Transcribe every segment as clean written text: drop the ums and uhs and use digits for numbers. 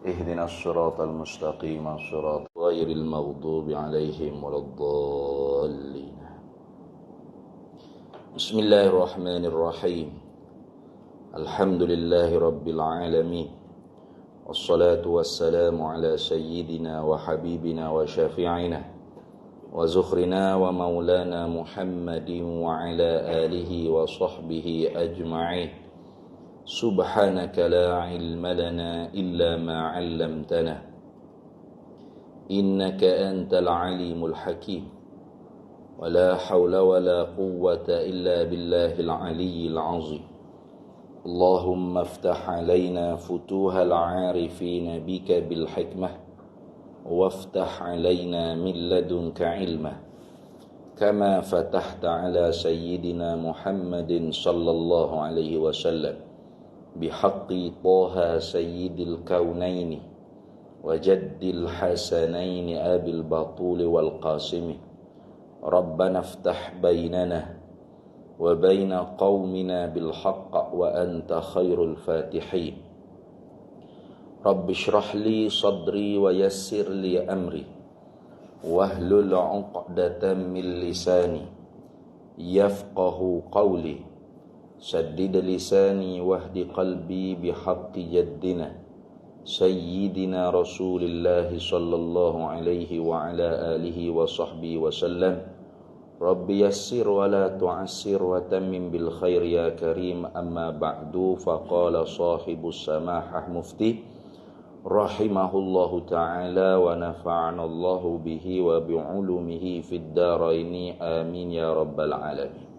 اهدنا الصراط المستقيم صراط غير المغضوب عليهم ولا الضالين. بسم الله الرحمن الرحيم. الحمد لله رب العالمين، والصلاة والسلام على سيدنا وحبيبنا وشفيعنا وزخرنا ومولانا محمد وعلى آله وصحبه أجمعين. سبحانك لا علم لنا إلا ما علمتنا إنك أنت العليم الحكيم، ولا حول ولا قوة إلا بالله العلي العظيم. اللهم افتح علينا فتوح العارفين بك بالحكمة، وافتح علينا من لدنك علما، كما فتحت على سيدنا محمد صلى الله عليه وسلم بحق طه سيد الكونين وجد الحسنين أبي البطول والقاسم. ربنا افتح بيننا وبين قومنا بالحق وأنت خير الفاتحين. رب اشرح لي صدري ويسر لي أمري واحلل عقدة من لساني يفقه قولي. سدد لساني واهد قلبي بحق جدنا سيدنا رسول الله صلى الله عليه وعلى آله وصحبه وسلم. رب يسر ولا تعسر وتمم بالخير يا كريم. أما بعد، فقال صاحب السماحة مفتي رحمه الله تعالى ونفعنا الله به وبعلومه في الدارين آمين يا رب العالمين.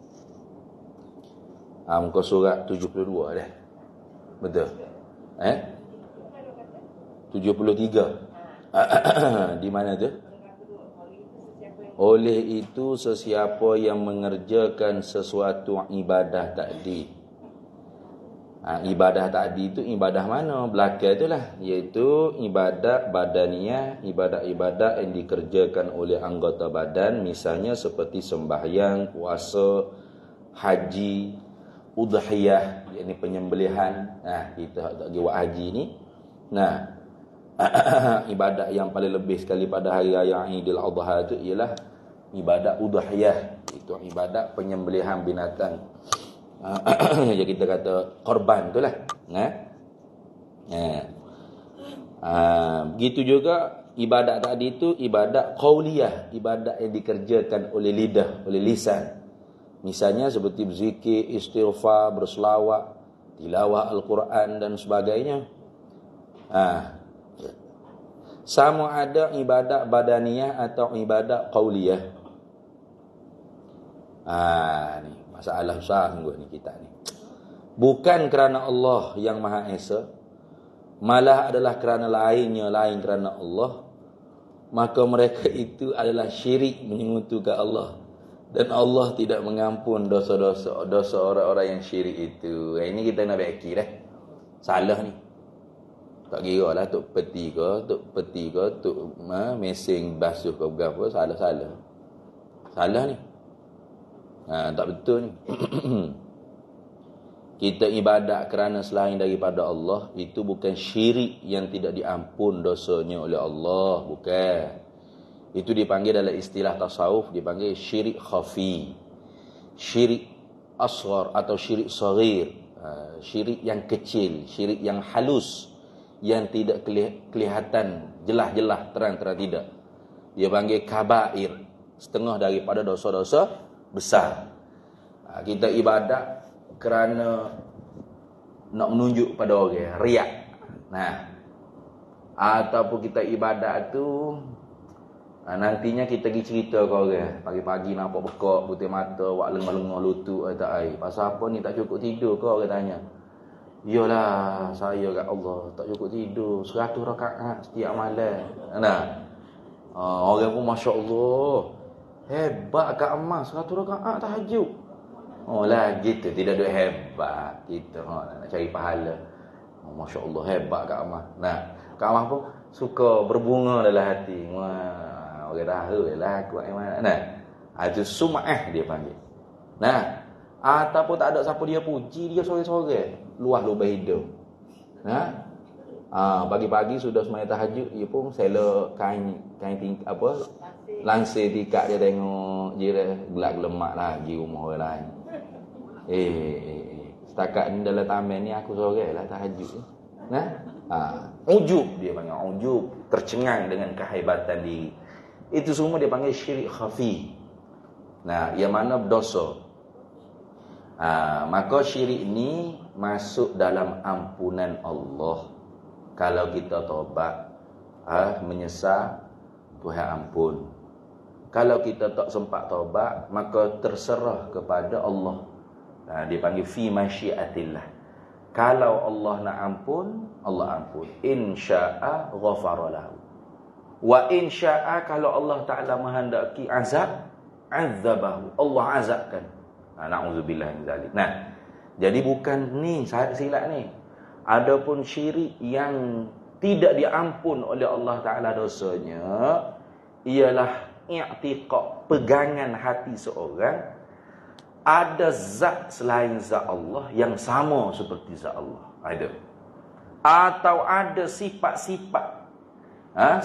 Muka surat 72 dah. Betul? 73. Di mana tu? Oleh itu sesiapa yang mengerjakan sesuatu ibadah takdi. Ibadah takdi itu ibadah mana? Belakang itulah, iaitu ibadat badaniyah, ibadat-ibadat yang dikerjakan oleh anggota badan, misalnya seperti sembahyang, puasa, haji, udhiyah, yakni penyembelihan. Kita tak pergi buat haji ni. Ibadat yang paling lebih sekali pada hari raya Aidil Adha itu ialah ibadat udhiyah, itu ibadat penyembelihan binatang. Jadi kita kata korban itulah. Begitu juga ibadat tadi itu ibadat qauliyah, ibadat yang dikerjakan oleh lidah, oleh lisan. Misalnya seperti berzikir, istighfar, berselawat, tilawah Al-Quran dan sebagainya. Sama ada ibadat badaniyah atau ibadat qauliyah. Ni masalah besar sungguh ni kita ni. Bukan kerana Allah yang Maha Esa, malah adalah kerana lain kerana Allah, maka mereka itu adalah syirik menyekutukan Allah. Dan Allah tidak mengampun dosa orang-orang yang syirik itu. Ini kita nak beki dah. Salah ni. Tak kira lah tok peti ke, tok mesing basuh ke berapa, salah. Salah ni. Tak betul ni. Kita ibadat kerana selain daripada Allah, itu bukan syirik yang tidak diampun dosanya oleh Allah, bukan. Itu dipanggil dalam istilah tasawuf, dipanggil syirik khafi, syirik asghar atau syirik saghir, syirik yang kecil, syirik yang halus, yang tidak kelihatan jelas-jelas, terang-terang tidak. Dia panggil kabair, setengah daripada dosa-dosa besar. Kita ibadat kerana nak menunjuk pada orang, riak. Ataupun kita ibadat tu nantinya kita pergi cerita ke orang, pagi-pagi nampak bekak, putih mata, wak lengah-lengah lutut tak air. Pasal apa ni, tak cukup tidur ke, orang tanya. Iyalah, saya kat Allah tak cukup tidur 100 rakaat setiap malam. Orang pun masya-Allah, hebat kat emas 100 rakaat tahajud. Lah gitu, tidak ada hebat kita nak cari pahala. Masya-Allah, hebat kat emas. Kat emas pun suka berbunga dalam hati. Orang tahu lah kuat mana. Itu sum'ah dia panggil. Ataupun tak ada siapa dia puji, dia sorang-sorang luah lubang hidung. Pagi-pagi sudah sembahyang tahajud, dia pun sela kain lansir tikak dia tengok jira gelak lemak lagi rumah orang lain. Setakat ni dalam taman ni aku soranglah tahajud ni. Nah, ujub dia panggil, ujub, tercengang dengan kehebatan diri. Itu semua dia panggil syirik khafi. Nah, yang mana berdosa. Maka syirik ni masuk dalam ampunan Allah. Kalau kita taubat, menyesal, Tuhan ampun. Kalau kita tak sempat taubat, maka terserah kepada Allah. Dia panggil fi masyiatillah. Kalau Allah nak ampun, Allah ampun. In syaa ghafara lahu. Wa in syaa, kalau Allah Taala menghendaki azab, azabahu. Allah azabkan. Na'udzubillah min zalik. Nah, jadi bukan ni silap ni. Adapun syirik yang tidak diampun oleh Allah Taala dosanya ialah i'tiqad, pegangan hati seorang ada zat selain zat Allah yang sama seperti zat Allah. Ada. Atau ada sifat-sifat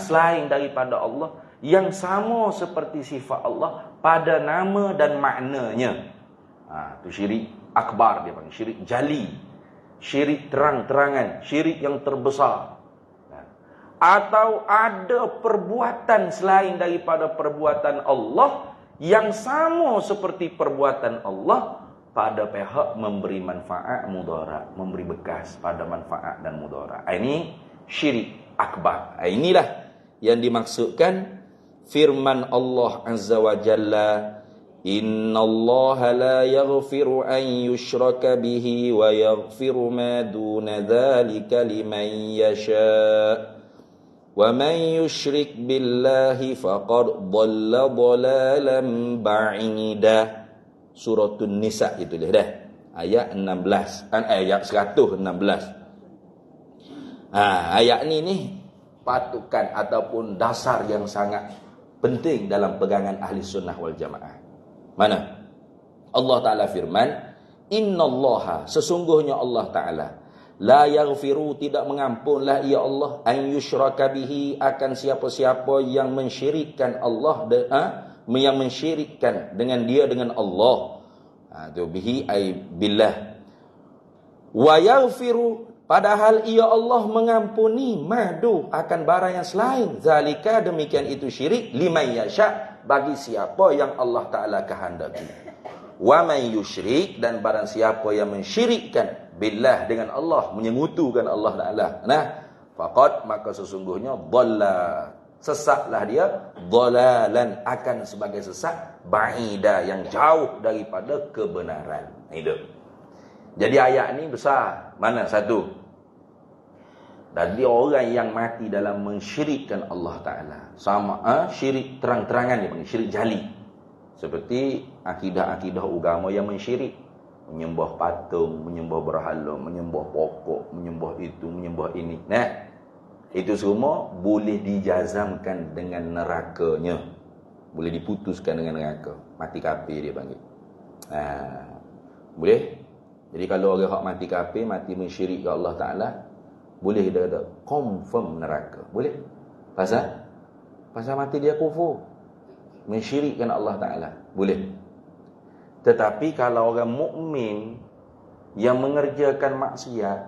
selain daripada Allah yang sama seperti sifat Allah pada nama dan maknanya. Itu syirik akbar dia panggil, syirik jali, syirik terang-terangan, syirik yang terbesar. Atau ada perbuatan selain daripada perbuatan Allah yang sama seperti perbuatan Allah pada pihak memberi manfaat mudarat, memberi bekas pada manfaat dan mudarat. Ini syirik akbar. Inilah yang dimaksudkan firman Allah Azza wa Jalla, innallaha la yaghfiru an yushraka bihi wa yaghfiru ma duna dzalika liman yasha. Wa man yusyrik billahi faqad dhalla dhalalan ba'ida. Suratul Nisa itu dah. Ayat 16, ayat 116. Ayat ni patukan ataupun dasar yang sangat penting dalam pegangan ahli sunnah wal jamaah. Mana? Allah Ta'ala firman, innallaha, sesungguhnya Allah Ta'ala, la yaghfiru, tidak mengampunlah ia Allah, an yushraka bihi, akan siapa-siapa yang mensyirikkan Allah, yang mensyirikkan dengan dia, dengan Allah. Itu bihi ay billah. Wa yaghfiru, padahal ia Allah mengampuni madu, akan barang yang selain zalika, demikian itu syirik, liman yasha, bagi siapa yang Allah Ta'ala kehendaki. Wa man yusyrik, dan barang siapa yang mensyirikkan billah, dengan Allah, menyengutukan Allah Ta'ala, faqad, maka sesungguhnya dhalla, sesatlah dia, dhalalan, akan sebagai sesat, ba'ida, yang jauh daripada kebenaran. Itu. Jadi ayat ni besar. Mana? Satu, dari orang yang mati dalam mensyirikkan Allah Ta'ala, sama syirik terang-terangan, dia panggil syirik jali. Seperti akidah-akidah agama yang mensyirik, menyembah patung, menyembah berhala, menyembah pokok, menyembah itu, menyembah ini. Itu semua boleh dijazamkan dengan nerakanya, boleh diputuskan dengan neraka. Mati kafir dia panggil. Boleh. Jadi kalau orang hak mati kafir, mati mensyirik ke Allah Ta'ala, boleh kita kata confirm neraka. Boleh. Pasal mati dia kufur, mensyirikkan Allah Ta'ala. Boleh. Tetapi kalau orang mukmin yang mengerjakan maksiat,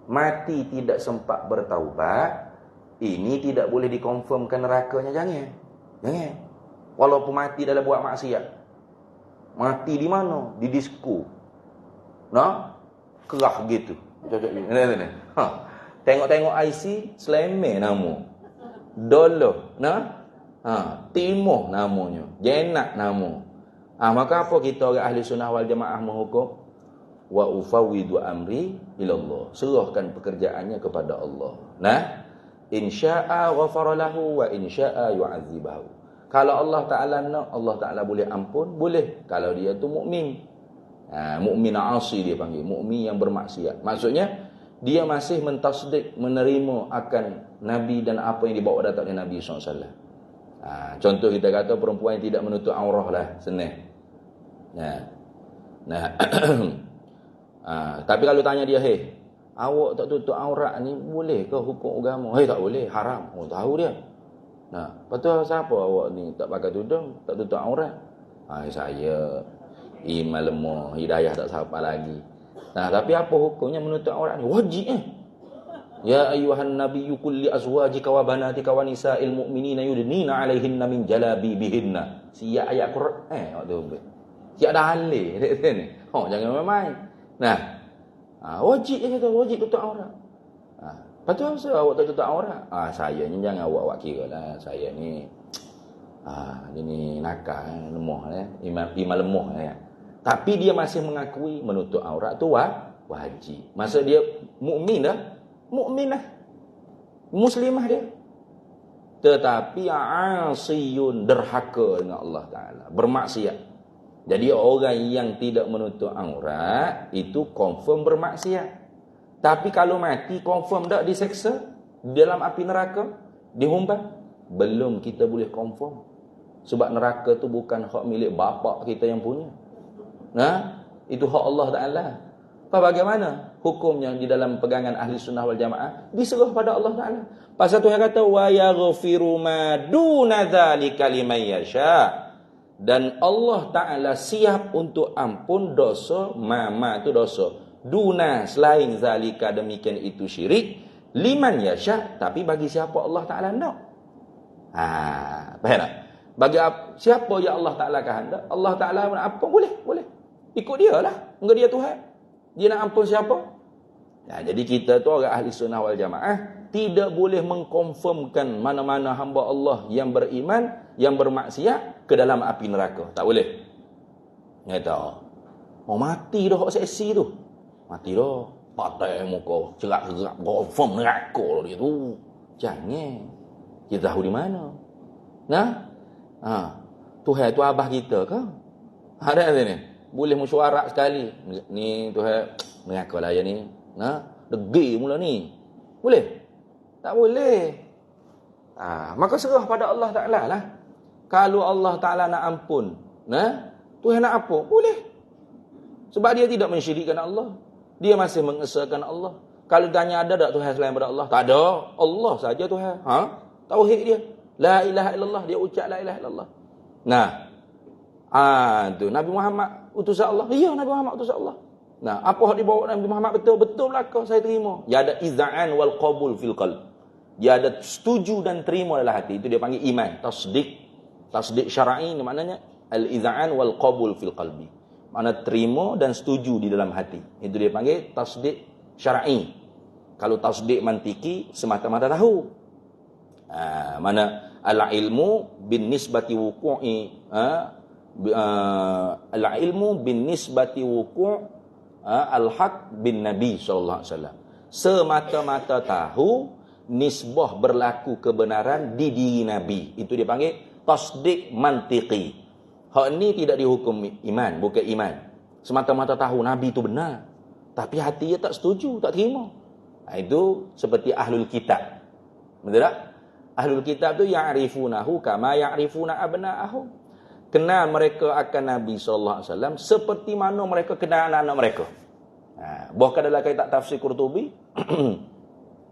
mati tidak sempat bertaubat, ini tidak boleh dikonfirmkan nerakanya. Jangan. Walaupun mati dalam buat maksiat. Mati di mana? Di disko. Kerah gitu. Tengok-tengok IC, Seleme nama. Dolo, Timur namanya. Jenak nama. Maka apa kita orang ahli sunnah wal jamaah menghukum? Wa ufawwidu amri ilallah. Serahkan pekerjaannya kepada Allah. Insya'a ghafara lahu wa insya'a yu'adzibahu. Kalau Allah Ta'ala nak, Allah Ta'ala boleh ampun, boleh. Kalau dia tu mukmin. Mukmin asi dia panggil, mukmin yang bermaksiat. Maksudnya dia masih mentasdik, menerima akan Nabi dan apa yang dibawa datangnya Nabi SAW. Contoh kita kata perempuan yang tidak menutup aurah lah, senang. Tapi kalau tanya dia, awak tak tutup aurat ni boleh ke hukum agama? Tak boleh, haram. Oh, tahu dia. Nah, lepas tu siapa awak ni tak pakai tudung, tak tutup aurat? Saya iman lemah, hidayah tak sampai lagi. Nah, tapi apa hukumnya menutup aurat ni? Wajib Ya ayyuhan nabiyyu qul li azwajika wa banatika wa nisa'il mu'minina yudnina 'alaihinna min jalabibihinna. Siap ayat Quran waktu. Siap dah halih dekat sini. Jangan main-main. Nah, wajib wajib tutup aurat. Lepas tu apa awak tak tutup aurat? Saya ni jangan awak kira lah. Saya ni ini nakal, lemah iman lemah ya. Tapi dia masih mengakui menutup aurat tu wajib. Masa dia mukminah, muslimah dia. Tetapi asiyun, derhaka dengan Allah Taala, bermaksiat. Jadi orang yang tidak menutup aurat itu confirm bermaksiat. Tapi kalau mati confirm tak diseksa dalam api neraka, dihumban? Belum kita boleh confirm. Sebab neraka tu bukan hak milik bapa kita yang punya. Itu hak Allah Taala. Bagaimana hukumnya di dalam pegangan ahli sunnah wal jamaah? Diserah pada Allah Taala. Pasal Tuhan kata wa yaghfiru ma duna dzalika liman yasha. Dan Allah Taala siap untuk ampun dosa, itu dosa. Duna selain zalika, demikian itu syirik, liman yasha, tapi bagi siapa Allah Taala nak. Faham tak? Bagi siapa yang Allah Taala kehendak, Allah Taala apa boleh. Ikut dia lah. Enggak dia Tuhan. Dia nak ampun siapa? Jadi kita tu orang ahli sunnah wal jamaah tidak boleh mengkonfirmkan mana-mana hamba Allah yang beriman, yang bermaksiat ke dalam api neraka. Tak boleh. Kata, mati dah hak seksi tu. Mati dah. Patai muka, cerak-cerak, confirm neraka dia tu. Jangan. Kita tahu di mana. Tuhan tu abah kita ke? Ada ni. Boleh mesyuarat sekali. Ni Tuhan, neraka lah ya ni. Degi mula ni. Boleh? Tak boleh. Maka serah pada Allah Ta'ala lah. Kalau Allah Ta'ala nak ampun, Tuhan nak ampun, boleh. Sebab dia tidak mensyirikkan Allah. Dia masih mengesahkan Allah. Kalau tanya ada tak Tuhan selain pada Allah? Tak ada. Allah saja Tuhan. Tauhid dia. La ilaha illallah. Dia ucap la ilaha illallah. Tu Nabi Muhammad utusan Allah. Ya, Nabi Muhammad utusan Allah. Apa yang dibawa Nabi Muhammad betul? Betul belakang saya terima. Dia ada iz'an wal qabul fil qalb. Dia ada setuju dan terima dalam hati. Itu dia panggil iman. Tasdik syar'i maknanya al-iz'an wal qabul fil qalbi. Makna terima dan setuju di dalam hati. Itu dia panggil tasdik syar'i. Kalau tasdik mantiki semata-mata tahu. Mana al-ilmu bin nisbati wuqu'i al-ilmu bin nisbati wuqu' al-haq bin Nabi sallallahu alaihi wasallam. Semata-mata tahu nisbah berlaku kebenaran di diri Nabi. Itu dipanggil tasdik mantiki. Hak ni tidak dihukum iman, bukan iman. Semata-mata tahu Nabi itu benar, tapi hati dia tak setuju, tak terima. Itu seperti ahlul kitab. Betul tak? Ahlul kitab tu ya'rifunahu kama ya'rifuna abna'ahum. Kenal mereka akan Nabi sallallahu alaihi wasallam seperti mana mereka kenal anak-anak mereka. Bahkan dalam kitab tafsir Qurtubi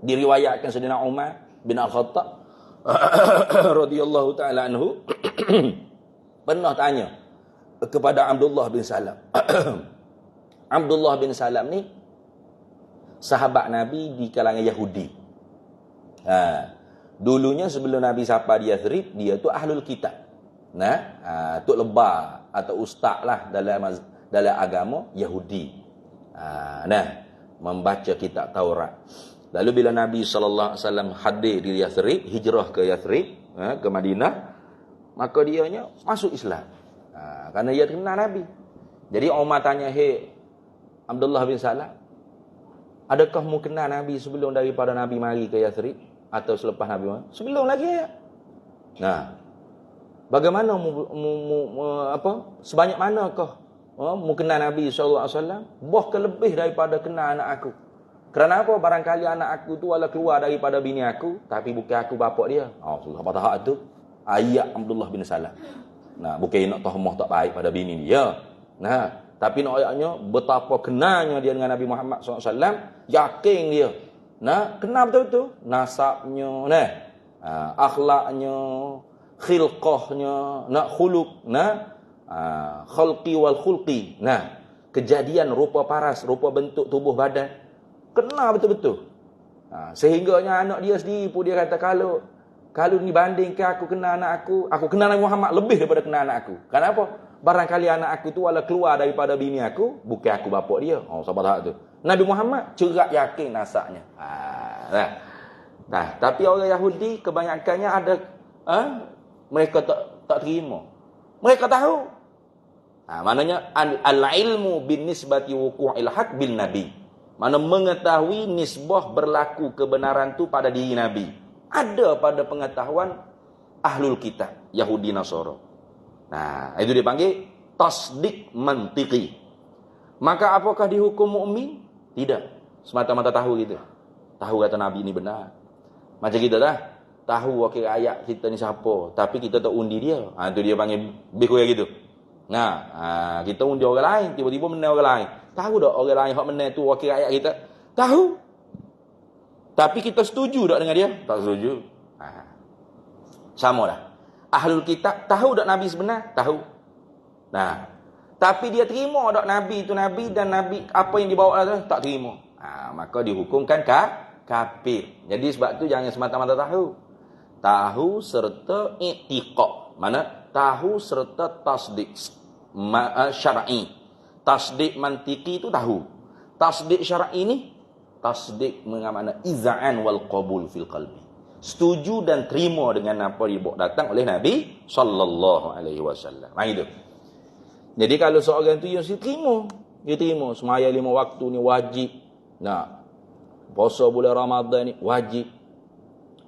diriwayatkan Sayyidina Umar bin Al-Khattab radhiyallahu taala anhu pernah tanya kepada Abdullah bin Salam. Abdullah bin Salam ni sahabat Nabi di kalangan Yahudi. Dulunya sebelum Nabi sapa di Yathrib, dia tu ahlul kitab. Tok lebar atau ustaz lah dalam agama Yahudi. Membaca kitab Taurat. Lalu bila Nabi sallallahu alaihi wasallam hadir di Yathrib, hijrah ke Yathrib, ke Madinah, maka dianya masuk Islam. Kerana dia kenal Nabi. Jadi Umar tanya, "Hey Abdullah bin Salam, adakah mu kenal Nabi sebelum daripada Nabi mari ke Yathrib atau selepas Nabi mari?" Sebelum lagi ya. Bagaimana sebanyak manakah mu kenal Nabi sallallahu alaihi wasallam? Bahkan lebih daripada kenal anak aku. Kerana apa? Barangkali anak aku tu wala keluar daripada bini aku, tapi bukan aku bapak dia. Apa tahap tu? Ayat Abdullah bin Salam. Bukan nak tahmah tak baik pada bini dia. Tapi nak ayatnya betapa kenalnya dia dengan Nabi Muhammad SAW, yakin dia. Nah, kenal betul-betul nasabnya, nah, akhlaknya, khilqahnya, nak khuluq, nah, khalqi wal khulqi. Nah, kejadian rupa paras, rupa bentuk tubuh badan. Kenal betul-betul. Sehingganya anak dia sendiri pun dia kata, kalau dibandingkan aku kenal anak aku kenal Nabi Muhammad lebih daripada kenal anak aku. Kenapa? Barangkali anak aku tu wala keluar daripada bini aku, bukan aku bapak dia. Sahabat tak tu. Nabi Muhammad cerak yakin nasabnya. Nah, tapi orang Yahudi kebanyakannya ada mereka tak terima. Mereka tahu. Maknanya al-ilmu bin nisbati wuqu'il haq bil nabi. Mana mengetahui nisbah berlaku kebenaran tu pada diri Nabi. Ada pada pengetahuan ahlul kitab, Yahudi Nasara. Nah, itu dipanggil tasdik mantiki. Maka apakah dihukum mukmin? Tidak. Semata-mata tahu gitu. Tahu kata Nabi ini benar. Macam kita dah tahu wakil ayat kita ni siapa, tapi kita tak undi dia. Itu dia panggil biku gitu. Nah, kita undi orang lain, tiba-tiba menang orang lain. Tahu tak orang lain hak menang tu wakil ayat kita? Tahu. Tapi kita setuju tak dengan dia? Tak setuju. Sama dah. Ahlul kitab tahu tak Nabi sebenar? Tahu. Nah, tapi dia terima tak Nabi itu Nabi dan Nabi apa yang dibawa tu tak terima. Maka dihukumkan kafir. Jadi sebab tu jangan semata-mata tahu. Tahu serta i'tiqad. Mana? Tahu serta tasdik syar'i. Tasdik mantiki itu tahu. Tasdik syar'i ini tasdik mengamana iza'an wal qabul fil qalbi. Setuju dan terima dengan apa yang datang oleh Nabi sallallahu alaihi wasallam. Itu. Jadi kalau seorang tu yang dia terima semaya 5 waktu ni wajib. Nah, puasa bulan Ramadan ni wajib.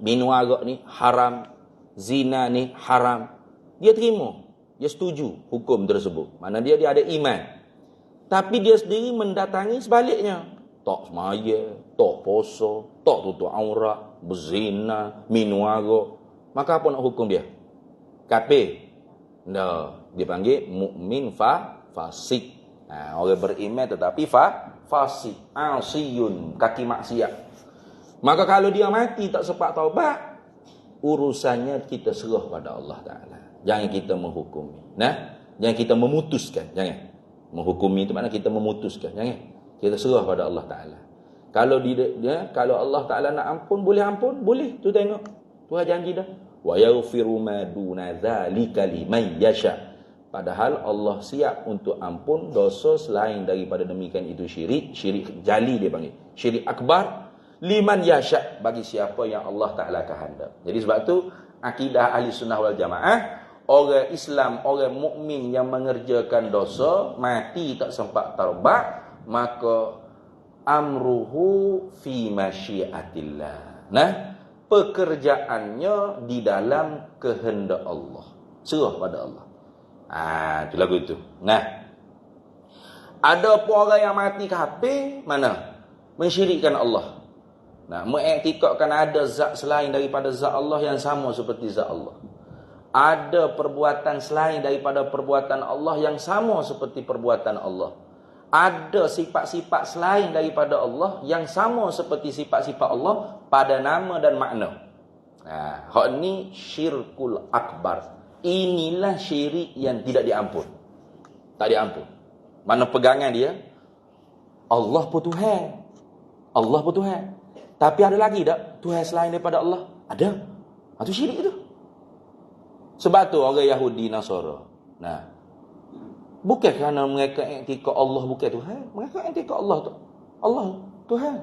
Minum arak ni haram. Zina ni haram. Dia terima. Dia setuju hukum tersebut. Mana dia ada iman. Tapi dia sendiri mendatangi sebaliknya. Tak semaya, tak puasa, tak tutup aurat, berzina, minum arak. Maka apa nak hukum dia? Kafir. Nah, dia panggil mukmin fasik. Orang beriman tetapi fasik, asiyun, kaki maksiat. Maka kalau dia mati tak sempat taubat, urusannya kita serah pada Allah Taala. Jangan kita menghukumi. Jangan kita memutuskan, jangan. Menghukumi itu makna kita memutuskan, jangan. Kita serah pada Allah Taala. Kalau kalau Allah Taala nak ampun, boleh. Tu tengok. Tuhan janji dah. Wa yaghfiru ma duna dzalika liman yasha. Padahal Allah siap untuk ampun dosa selain daripada demikian itu syirik jali dia panggil. Syirik akbar liman yasha, bagi siapa yang Allah Taala kehendak. Jadi sebab tu akidah ahli sunnah wal jamaah, orang Islam, orang mukmin yang mengerjakan dosa mati tak sempat taubat, maka amruhu fi masyiatillah. Pekerjaannya di dalam kehendak Allah. Serah pada Allah. Itu lagu itu. Ada pun orang yang mati kafir, mana? Mensyirikkan Allah. Mengiktikadkan ada zat selain daripada zat Allah yang sama seperti zat Allah. Ada perbuatan selain daripada perbuatan Allah yang sama seperti perbuatan Allah. Ada sifat-sifat selain daripada Allah yang sama seperti sifat-sifat Allah pada nama dan makna. Hak ni syirkul akbar. Inilah syirik yang tidak diampun. Tak diampun. Mana pegangan dia? Allah pun Tuhan. Allah pun Tuhan. Tapi ada lagi tak Tuhan selain daripada Allah? Ada. Itu syirik itu. Sebab tu orang Yahudi Nasara. Bukan kerana mereka iktikad Allah bukan Tuhan. Mereka iktikad Allah tu. Allah Tuhan.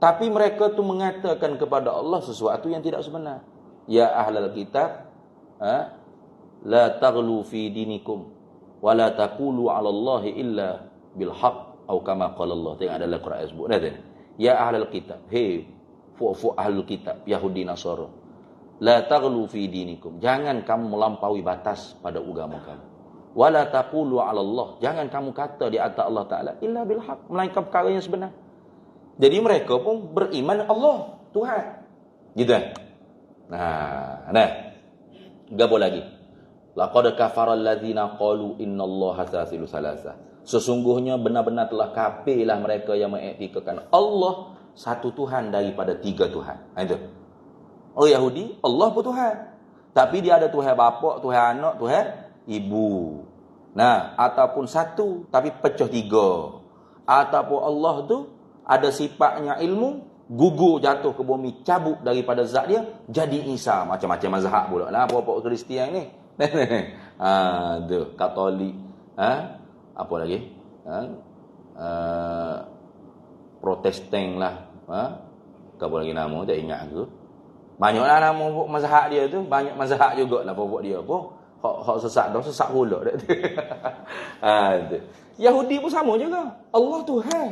Tapi mereka tu mengatakan kepada Allah sesuatu yang tidak sebenar. Ya ahlal kitab, la taghlu fi dinikum wa la taqulu 'ala Allahi illa bil haqq atau kama qala Allah. Tengok dalam Quran sebut dah. Ya ahlal kitab, hey fu ahlul kitab, Yahudi Nasara. La taghlu fi dinikum. Jangan kamu melampaui batas pada agama kamu. Wala taqulu 'ala Allah. Jangan kamu kata di atas Allah Taala illa bil haq, melainkan perkara yang sebenar. Jadi mereka pun beriman Allah, Tuhan. Gitu kan? Gapo lagi? Laqad kafara allazina qalu innallaha thalithu salasa. Sesungguhnya benar-benar telah kafirlah mereka yang mengiktikadkan Allah satu Tuhan daripada tiga Tuhan. Itu. Orang Yahudi, Allah pun Tuhan. Tapi dia ada Tuhan bapa, Tuhan anak, Tuhan ibu. Nah, ataupun satu tapi pecah tiga. Ataupun Allah tu ada sifatnya ilmu, gugur jatuh ke bumi, cabut daripada zat dia, jadi Isa. Macam-macam mazhab pula lah apa-apa Kristian ni. Tu Katolik, apa lagi? Protestan lah. Apa lagi nama tak ingat aku. Banyaklah nama mazhab dia tu, banyak mazhab jugalah pokok dia pun. Hak sesat dah, sesat pula dah. Yahudi pun sama juga. Allah Tuhan.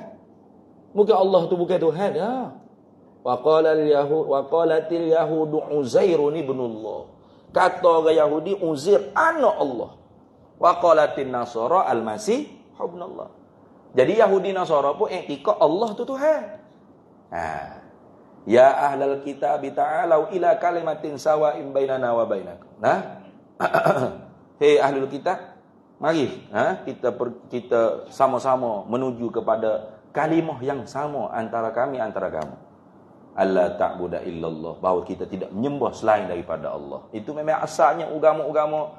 Bukan Allah tu bukan Tuhan dah. Wa qalatil yahudu Uzairun ibnullah. Kata orang Yahudi Uzair anak Allah. Wa qalatin Nasara al-Masih ibnullah. Jadi Yahudi Nasara pun iktikad Allah tu Tuhan. Ya ahlal kitab ta'alu ila kalimatin sawa'in bainana wa bainakum. Hei ahlul kitab, mari kita sama-sama menuju kepada kalimah yang sama antara kami antara kamu. Allah ta'budu illallah, bahawa kita tidak menyembah selain daripada Allah. Itu memang asalnya agama-agama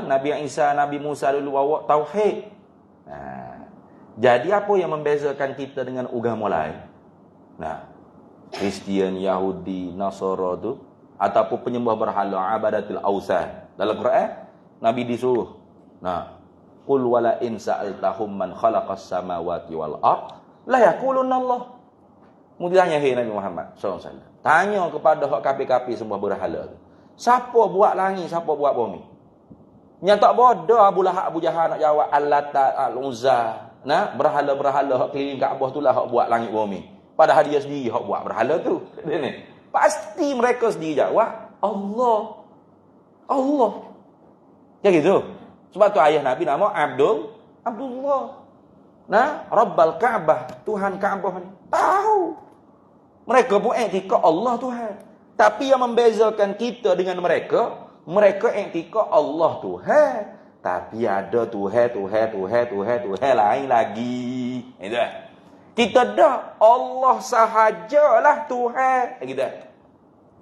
Nabi Isa, Nabi Musa dulu bawa tauhid. Jadi apa yang membezakan kita dengan agama lain? Kristian, Yahudi, Nasara tu ataupun penyembah berhala, abadatul ausan. Dalam Quran Nabi disuruh, qul wala in sa'altahum man khalaqas samawati wal ard la yaqulunna Allah. Mudahnya Nabi Muhammad sallallahu alaihi wasallam tanya kepada hak kafir-kafir sembah berhala tu, siapa buat langit, siapa buat bumi? Yang tak bodoh Abu Lahab, Abu Jahal nak jawab Al-Lata, Al-Uzza, berhala-berhala hak keliling Kaabah tu lah hak buat langit bumi. Padahal dia sendiri hak buat berhala tu. Pasti mereka sendiri jawab Allah. Ya gitu. Sebab tu ayah Nabi nama Abdullah. Rabbal Ka'bah, Tuhan Kaabah ni. Tahu. Mereka pun iktikad Allah Tuhan. Tapi yang membezakan kita dengan mereka iktikad Allah Tuhan. Tapi ada Tuhan lain lagi. Gitu. Kita dah Allah sahajalah Tuhan. Gitu.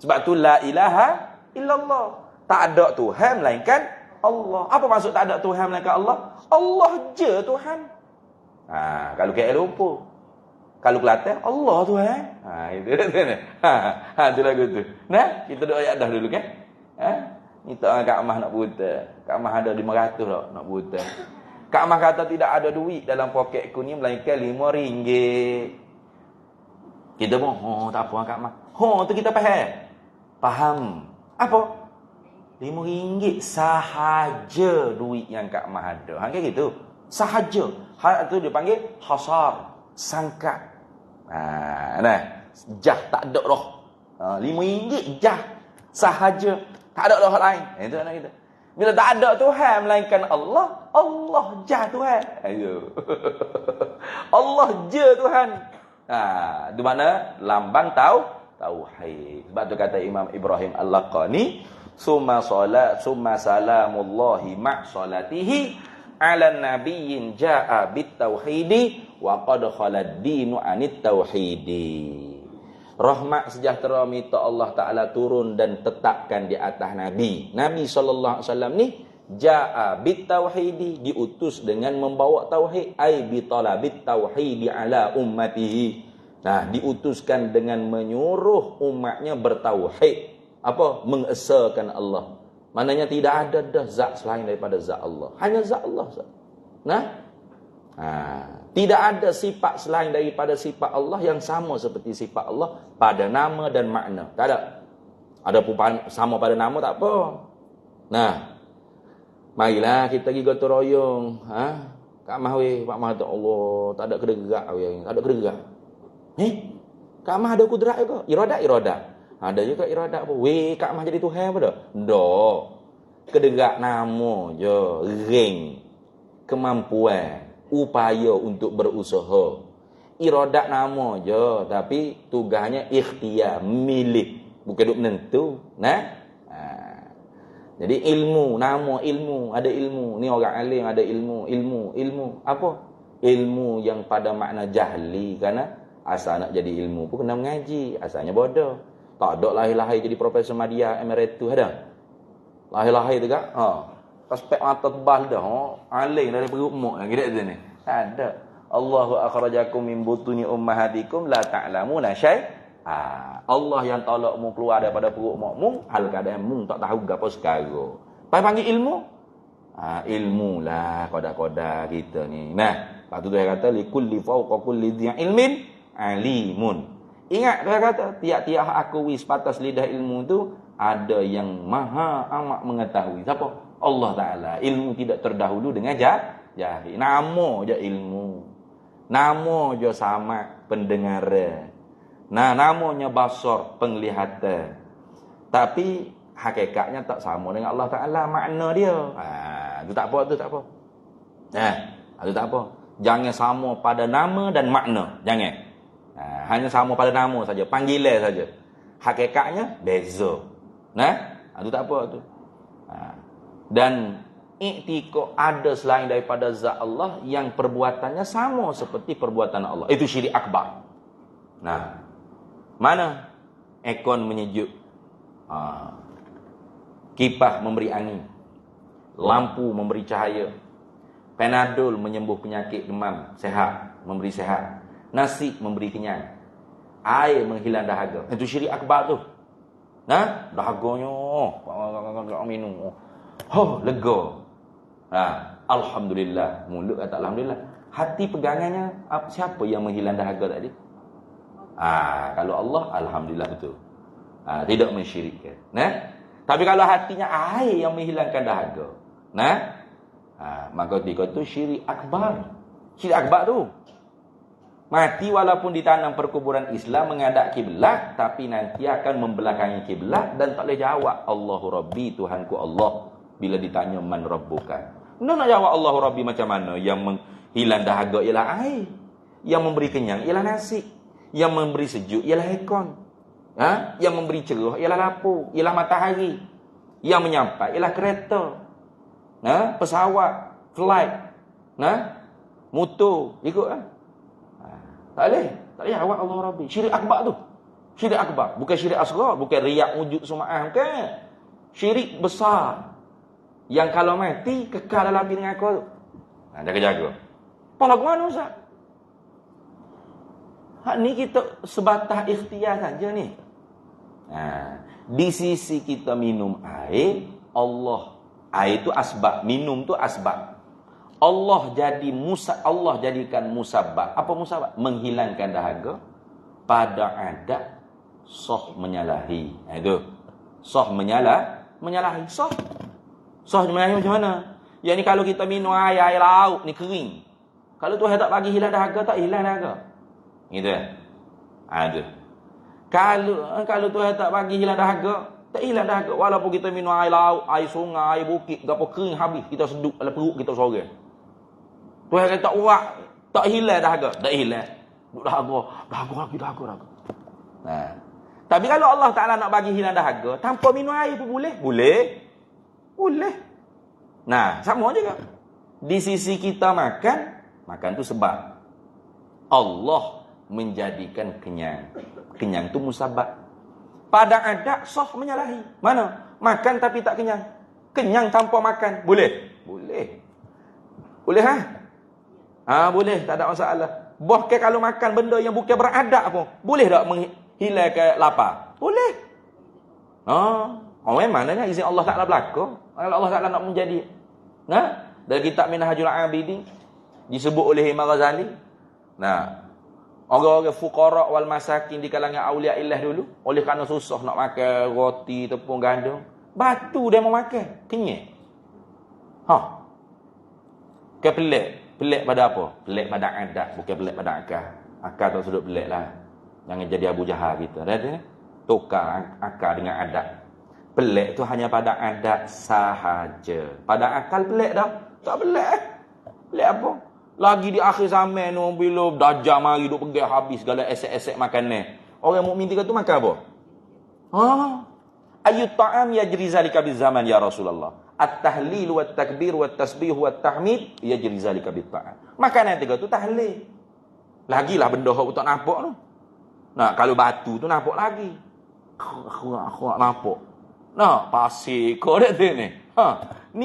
Sebab tu la ilaha illallah. Tak ada Tuhan melainkan Allah. Apa maksud tak ada Tuhan melainkan Allah? Allah je Tuhan. Kalau KL lupa. Kalau Kelantan, Allah Tuhan. Itu itu lagu tu. Kita doa ayat dah dulu kan? Minta Kak Amah nak buta. Kak Amah ada 500 tak nak buta. Kak Amah kata tidak ada duit dalam poketku ni melainkan RM5. Kita pun, tak apa Kak Amah. Tu kita faham. Apa? RM5 sahaja duit yang Kak Mah ada. Kayak gitu. Sahaja. Hal tu dia panggil hasar, sangka. Jah tak ada dah. RM5 jah sahaja. Tak ada dah lain. Itu anak kita. Bila tak ada Tuhan melainkan Allah, Allah jah Tuhan. Allah je Tuhan. Di mana lambang tauhid. Sebab tu kata Imam Ibrahim Al-Laqani, summa salamullahi ma' salatihi ala nabiyyin ja'a bit tauhidi wa qad khalad dinu anit tauhidi. Rahmat sejahtera minta Allah Ta'ala turun dan tetapkan di atas Nabi. Nabi SAW ni ja'a bit tauhidi, diutus dengan membawa tauhid, ai bi talabit tauhidi ala ummatihi. Diutuskan dengan menyuruh umatnya bertauhid. Apa? Mengesakan Allah. Maknanya tidak ada dah zat selain daripada zat Allah. Hanya zat Allah. Tidak ada sifat selain daripada sifat Allah yang sama seperti sifat Allah pada nama dan makna. Tak ada. Ada pun sama pada nama tak apa. Marilah kita pergi gotong royong. Kak Mah weh, Pak Mah Allah, tak ada kederak weh, tak ada kederak. Kak Mah ada kudrat juga. Iradat. Ada juga iradat apa? Weh, Kak Mah jadi Tuhan apa dah? Dah. Kederak nama je, ring, kemampuan, upaya untuk berusaha. Iradat nama je, tapi tugasnya ikhtiar, milih, bukan duk menentu. Jadi ilmu, nama ilmu, ada ilmu. Ni orang alim ada ilmu. Apa? Ilmu yang pada makna jahli. Kerana asal nak jadi ilmu pun kena mengaji. Asalnya bodoh. Tak ada lahir-lahir jadi Profesor Madya Emeritus ada. Lahir-lahir tu kan? Prospek mata tebal dah. Alim dari perut mak. Kira tu ni. Tak ada. Allahu akhrajakum min butuni ummahatikum la ta'lamuna Allah yang tolakmu keluar daripada perut makmu, hal keadaan mu tak tahu gapo sekarang. Pai panggil ilmu? Ilmu lah koda-koda kita ni. Nah, lepas tu dia kata likulli fawqa kulli dhi ilmin alimun. Ingat dia kata tiap-tiap aku wis patas lidah ilmu tu ada yang maha amat mengetahui. Siapa? Allah Taala. Ilmu tidak terdahulu dengan jahil. Nama je ilmu. Nama je sama pendengar. Nah, namanya basar, penglihatan. Tapi hakikatnya tak sama dengan Allah Taala makna dia. Itu tak apa, itu tak apa. Itu tak apa. Jangan sama pada nama dan makna. Jangan. Hanya sama pada nama saja, panggilan saja. Hakikatnya beza. Itu tak apa tu. Dan i'tiqad ada selain daripada zat Allah yang perbuatannya sama seperti perbuatan Allah. Itu syirik akbar. Mana aircon menyejuk, kipas memberi angin, lampu memberi cahaya, Panadol menyembuh penyakit demam, sehat, memberi sehat, nasi memberi kenyang, air menghilang dahaga. Itu syirik akbar tu. Dahaganya minum. Lega. Alhamdulillah. Mulut kata alhamdulillah. Hati pegangannya siapa yang menghilang dahaga tadi? Kalau Allah, alhamdulillah betul. Tidak mensyirikkan. Tapi kalau hatinya air yang menghilangkan dahaga, maka ketika itu syirik akbar. Syirik akbar tu mati walaupun ditanam perkuburan Islam menghadap kiblat, tapi nanti akan membelakangi kiblat dan tak boleh jawab Allahu Rabbi, Tuhanku Allah. Bila ditanya man rabbuka, nak jawab Allahu Rabbi macam mana? Yang menghilang dahaga ialah air, yang memberi kenyang ialah nasi, yang memberi sejuk ialah aircon, yang memberi cerah ialah lampu, ialah matahari, yang menyampai ialah kereta, pesawat, flight, motor, ikut tak boleh jawab Allah Rabbi. Syirik akbar tu. Syirik akbar, bukan syirik asghar, bukan riak wujud sum'ah, bukan. Syirik besar yang kalau mati kekal dalam api dengan aku tu. Jaga-jaga. Apa lagu mana Ustaz? Hak ni kita sebatas ikhtiar saja ni. Di sisi kita minum air, air tu asbab, minum tu asbab. Allah jadikan musabab. Apa musabab? Menghilangkan dahaga pada adat sah menyalahi. Itu. Sah menyalahi. Sah menyalahi macam mana? Yang ni kalau kita minum air laut ni kering. Kalau Tuhan tak bagi hilang dahaga, tak hilang dahaga. Gitu. Ada. Kalau Tuhan tak bagi hilang dahaga, tak hilang dahaga. Walaupun kita minum air laut, air sungai, air bukit, gapo kering habis, kita seduk dalam perut kita sorang. Tuhan kata tak urak, tak hilang dahaga, tak hilang. Duk dahaga. Tapi kalau Allah Taala nak bagi hilang dahaga, tanpa minum air pun boleh? Boleh. Sama juga. Di sisi kita makan tu sebab Allah menjadikan kenyang. Kenyang tu musabab. Pada adat sah menyalahi. Mana? Makan tapi tak kenyang. Kenyang tanpa makan. Boleh? Boleh, boleh, tak ada masalah. Bahkan kalau makan benda yang bukan beradab pun, boleh tak menghilangkan lapar? Boleh. Memang maknanya izin Allah Taala berlaku. Kalau Allah Taala nak menjadi. Dalam kitab Minhajul Abidin disebut oleh Imam Ghazali. Orang-orang fuqara wal masakin di kalangan aulia illah dulu, oleh kerana susah nak makan roti, tepung gandum, batu dia mau makan, kenyang. Pelik pada apa? Pelik pada adat, bukan pelik pada akal. Akal tak sudut pelik lah. Jangan jadi Abu Jahal kita. Tukar akal dengan adat. Pelik tu hanya pada adat sahaja. Pada akal pelik dah. Tak pelik. Pelik apa? Lagi di akhir zaman tu, bila Dajjal mari duk pegang habis segala esek-esek makanan. Orang mukmin tiga tu makan apa? Ayyut ta'am yajri zalika bizaman ya Rasulullah. At-tahlil wa takbir wa tasbih wa tahmid yajri zalika bit ta'am. Makanan yang tiga tu tahlil. Lagilah benda hok tak nampak tu. Nah, kalau batu tu nampak lagi. Aku nampak. Nah, pasir kau dah tu ni. Ni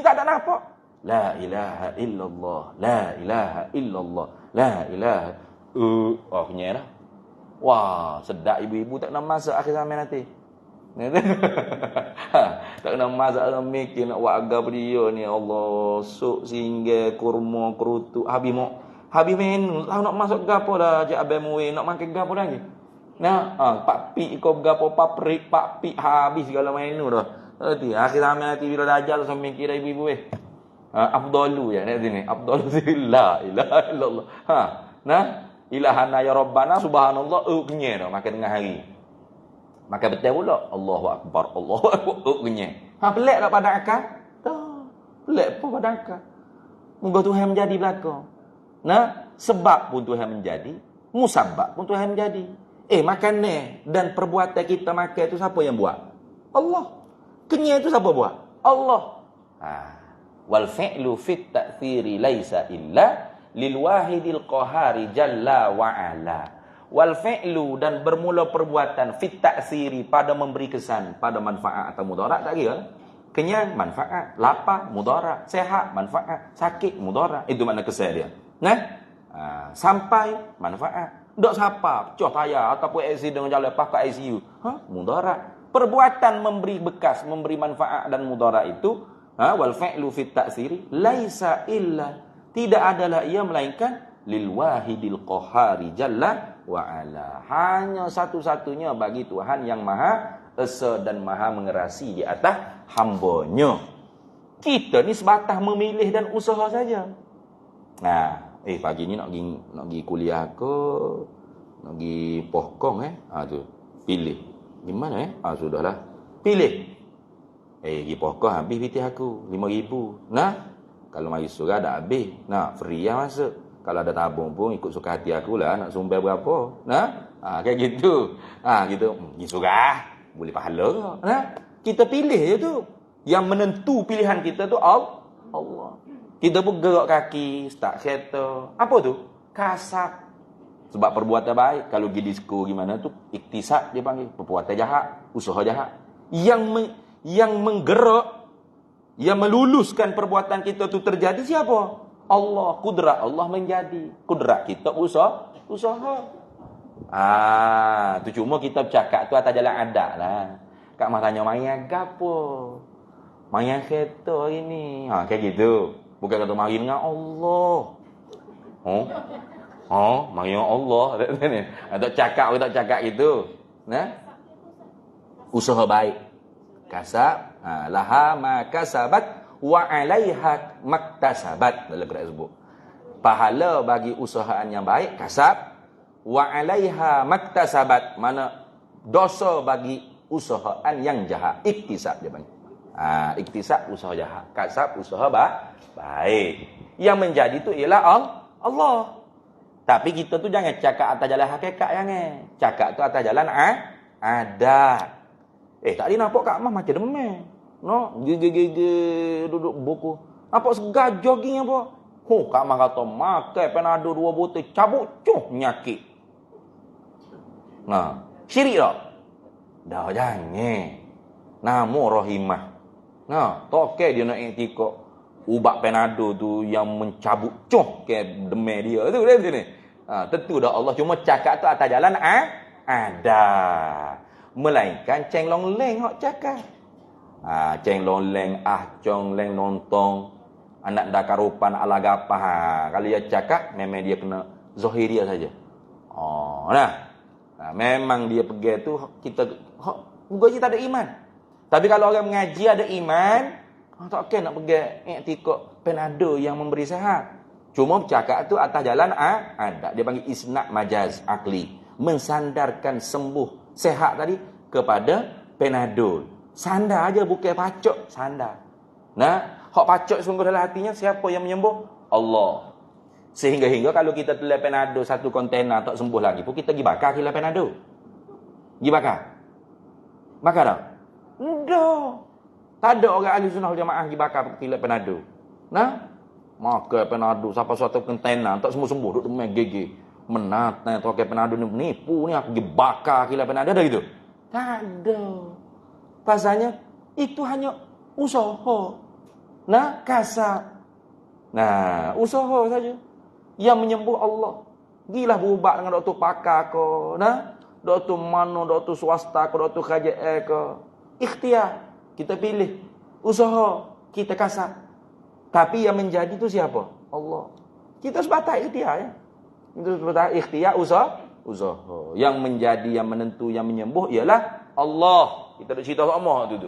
tak ada nampak. La ilaha illallah, la ilaha illallah, la ilaha. Oh, kenyai dah. Wah, sedap ibu-ibu tak nak masak akhir zaman nanti. Tak kena masak dalam mikir nak buat agak dia ni. Allah, sup singgah, kurma, kerutuk. Habis menu, tahu nak masuk gapo dah. Ajak abang muih, nak makan gapo lagi. Nah, pak pik kau gapo paprik, pak pik habis segala menu dah. Nanti akhir zaman nanti bila dajal sampai mikir ibu-ibu afdalu ya nanti ni. Afdalu la ilaha illallah. Nah, ilahana ya rabbana subhanallah kenyai dah makan tengah hari. Makan betul pula. Allahu akbar, Allahu akbar kenyai. Pelik tak pada akal? Tak. Pelik pun pada akal. Moga Tuhan menjadi belaka. Nah, sebab pun Tuhan menjadi, musabab pun Tuhan menjadi. Makan ni dan perbuatan kita makan itu siapa yang buat? Allah. Kenyai itu siapa buat? Allah. Wal fi'lu fit ta'thiri laisa illa lil wahidil qahari jalla wa ala. Wal fi'lu dan bermula perbuatan fit ta'thiri pada memberi kesan, pada manfaat atau mudarat tak kira. Kenyang manfaat, lapar mudarat, sehat manfaat, sakit mudarat. Itu makna kesan dia. Nah, sampai manfaat. Dok siapa pecah tayar ataupun aksiden jalan lepas ke ICU. Mudarat. Perbuatan memberi bekas, memberi manfaat dan mudarat itu, wal fi'lu fit ta'siri laisa illa, tidak adalah ia melainkan lil wahidil qahari jalla wa ala. Hanya satu-satunya bagi Tuhan yang Maha Esa dan Maha mengerasi di atas hamba-Nya. Kita ni sebatas memilih dan usaha saja. Nah, pagi ni nak pergi kuliah ke, nak pergi pohkong tu pilih. Di mana sudahlah. Pilih. Pergi pohkong habis pitih aku 5,000. Nah, kalau mari surah dah habis. Nah, free lah masuk. Kalau ada tabung pun ikut suka hati aku lah nak sumber berapa. Nah, kayak gitu. Gitu. Pergi surah boleh pahala. Nah, kita pilih je tu. Yang menentu pilihan kita tu Allah. Kita pun gerak kaki, start kereta. Apa tu? Kasab. Sebab perbuatan baik. Kalau pergi disko gimana tu, iktisad dia panggil. Perbuatan jahat, usaha jahat. Yang menggerak, yang meluluskan perbuatan kita tu terjadi siapa? Allah. Kudrat Allah menjadi. Kudrat kita usaha. Tu cuma kita bercakap tu atas jalan adat lah. Kak Mak tanya, main gapo? Main kereta hari ni. Kayak gitu. Bukan kata mari dengan Allah. Mari dengan Allah. Tak cakap gitu. Nah? Usaha baik. Kasab. Laha ma kasabat wa alaiha maktasabat. Dalam Quran sebut. Pahala bagi usahaan yang baik. Kasab. Wa alaiha maktasabat. Mana dosa bagi usahaan yang jahat. Iktisab dia panggil. Iktisab usaha jahat. Kasab usaha baik. Yang menjadi tu ialah Allah. Tapi kita tu jangan cakap atas jalan hakikat jangan. Cakap tu atas jalan adat. Tadi nampak Kak Mah macam demam. No, gigi duduk buku. Nampak segar jogging apa? Kak Mah kata makan Panado 2 botol cabut nyakit. Nah, syirik tak? Dah jangan. Namo rahimah. Nah, toke dia nak iktikad. Ubat Panado tu yang mencabut ke demam dia tu dia sini. Tentu dah Allah cuma cakap tu atas jalan ada. Melainkan ceng long leng hok cakap. Ceng long leng cong leng lontong. Anak dah karupan ala gapah. Kalau dia cakap memang dia kena zahir saja. Memang dia pergi tu kita muka kita ada iman. Tapi kalau orang mengaji ada iman, tak nak pergi iktikad Panado yang memberi sihat. Cuma bercakap tu atas jalan ada. Dia panggil isnad majaz akli. Mensandarkan sembuh sihat tadi kepada Panado. Sandar aja bukan pacok, sandar. Nah, hak pacok sungguh dalam hatinya siapa yang menyembuh? Allah. Sehingga kalau kita telan Panado satu kontainer tak sembuh lagi pun kita pergi bakar kila Panado. Pergi bakar. Bakar tak? Enggak. Tak ada orang ahli sunnah wal jamaah pergi bakar kilat Panado. Nah, maka Panado siapa suatu kontena tak sembuh-sembuh duk main gigi. Menatang tu pakai Panado ni nipu ni aku pergi bakar kilat Panado ada gitu. Tak ada. Pasalnya itu hanya usaha. Nah, kasar. Nah, usaha saja. Yang menyembuh Allah. Gilah berubat dengan doktor pakar ke, nah, doktor mana, doktor swasta ke, doktor kerajaan ke. Ikhtiar. Kita pilih. Usaha. Kita kasar. Tapi yang menjadi itu siapa? Allah. Kita sebatas ikhtiar ya. Itu sebatas ikhtiar, usaha. Yang menjadi, yang menentu, yang menyembuh ialah Allah. Kita nak cerita sama tu.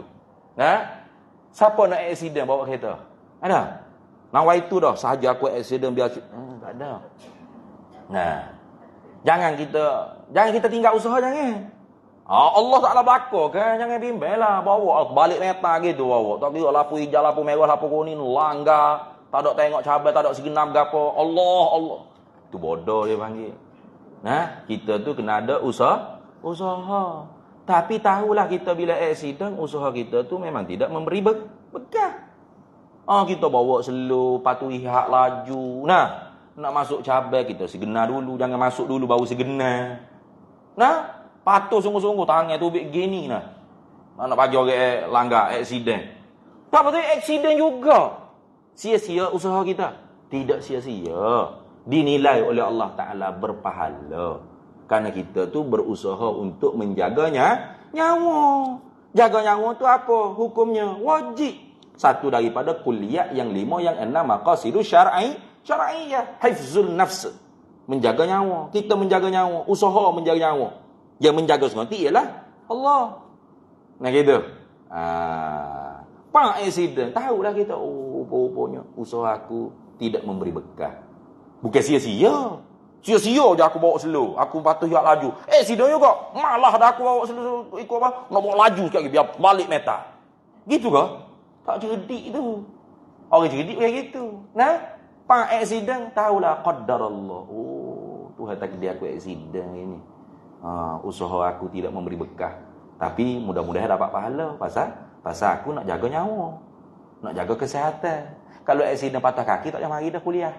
Nah, siapa nak aksiden bawa kereta? Ada? Nawa itu dah sahaja aku aksiden biar tak ada. Nah, jangan kita tinggal usaha jangan. Allah Taala bakar kan, jangan bimbanglah bawa balik meta gitu bawa. Tak kira lampu hijau, lampu merah, lampu kuning langgar, tak ada tengok cabai, tak ada segenap gapo. Allah. Tu bodoh dia panggil. Nah, kita tu kena ada usaha. Tapi tahulah kita bila aksiden, usaha kita tu memang tidak memberi bekah. Kita bawa slow, patuhi hak laju. Nah, nak masuk cabai kita segenar dulu, jangan masuk dulu baru segenar. Nah, patuh sungguh-sungguh tangan tu bik gini nah. Nak bagi orang langgar aksiden. Tak betul aksiden juga. Sia-sia usaha kita. Tidak sia-sia. Dinilai oleh Allah Taala berpahala. Karena kita tu berusaha untuk menjaganya nyawa. Jaga nyawa tu apa? Hukumnya wajib. Satu daripada kuliah yang 5 yang 6 maqasidus syar'iyyah. Hifzul nafs. Menjaga nyawa. Kita menjaga nyawa. Usaha menjaga nyawa. Yang menjaga seganti ialah Allah. Nah gitu. Pak aksiden. Tahulah kita. Rupanya usaha aku tidak memberi bekah. Bukan sia-sia. Sia-sia je aku bawa slow. Aku patuh jak laju. Aksiden juga. Malah dah aku bawa slow. Ikut apa? Nak bawa laju sikit lagi. Biar balik meta. Gitu ke? Tak cerdik tu. Orang cerdik kayak gitu. Nah, pak aksiden tahulah qadar Allah. Tuhan takdir aku aksiden ini. Usaha aku tidak memberi bekah. Tapi mudah-mudahan dapat pahala. Pasal aku nak jaga nyawa. Nak jaga kesihatan. Kalau aksiden patah kaki tak payah mari dah kuliah.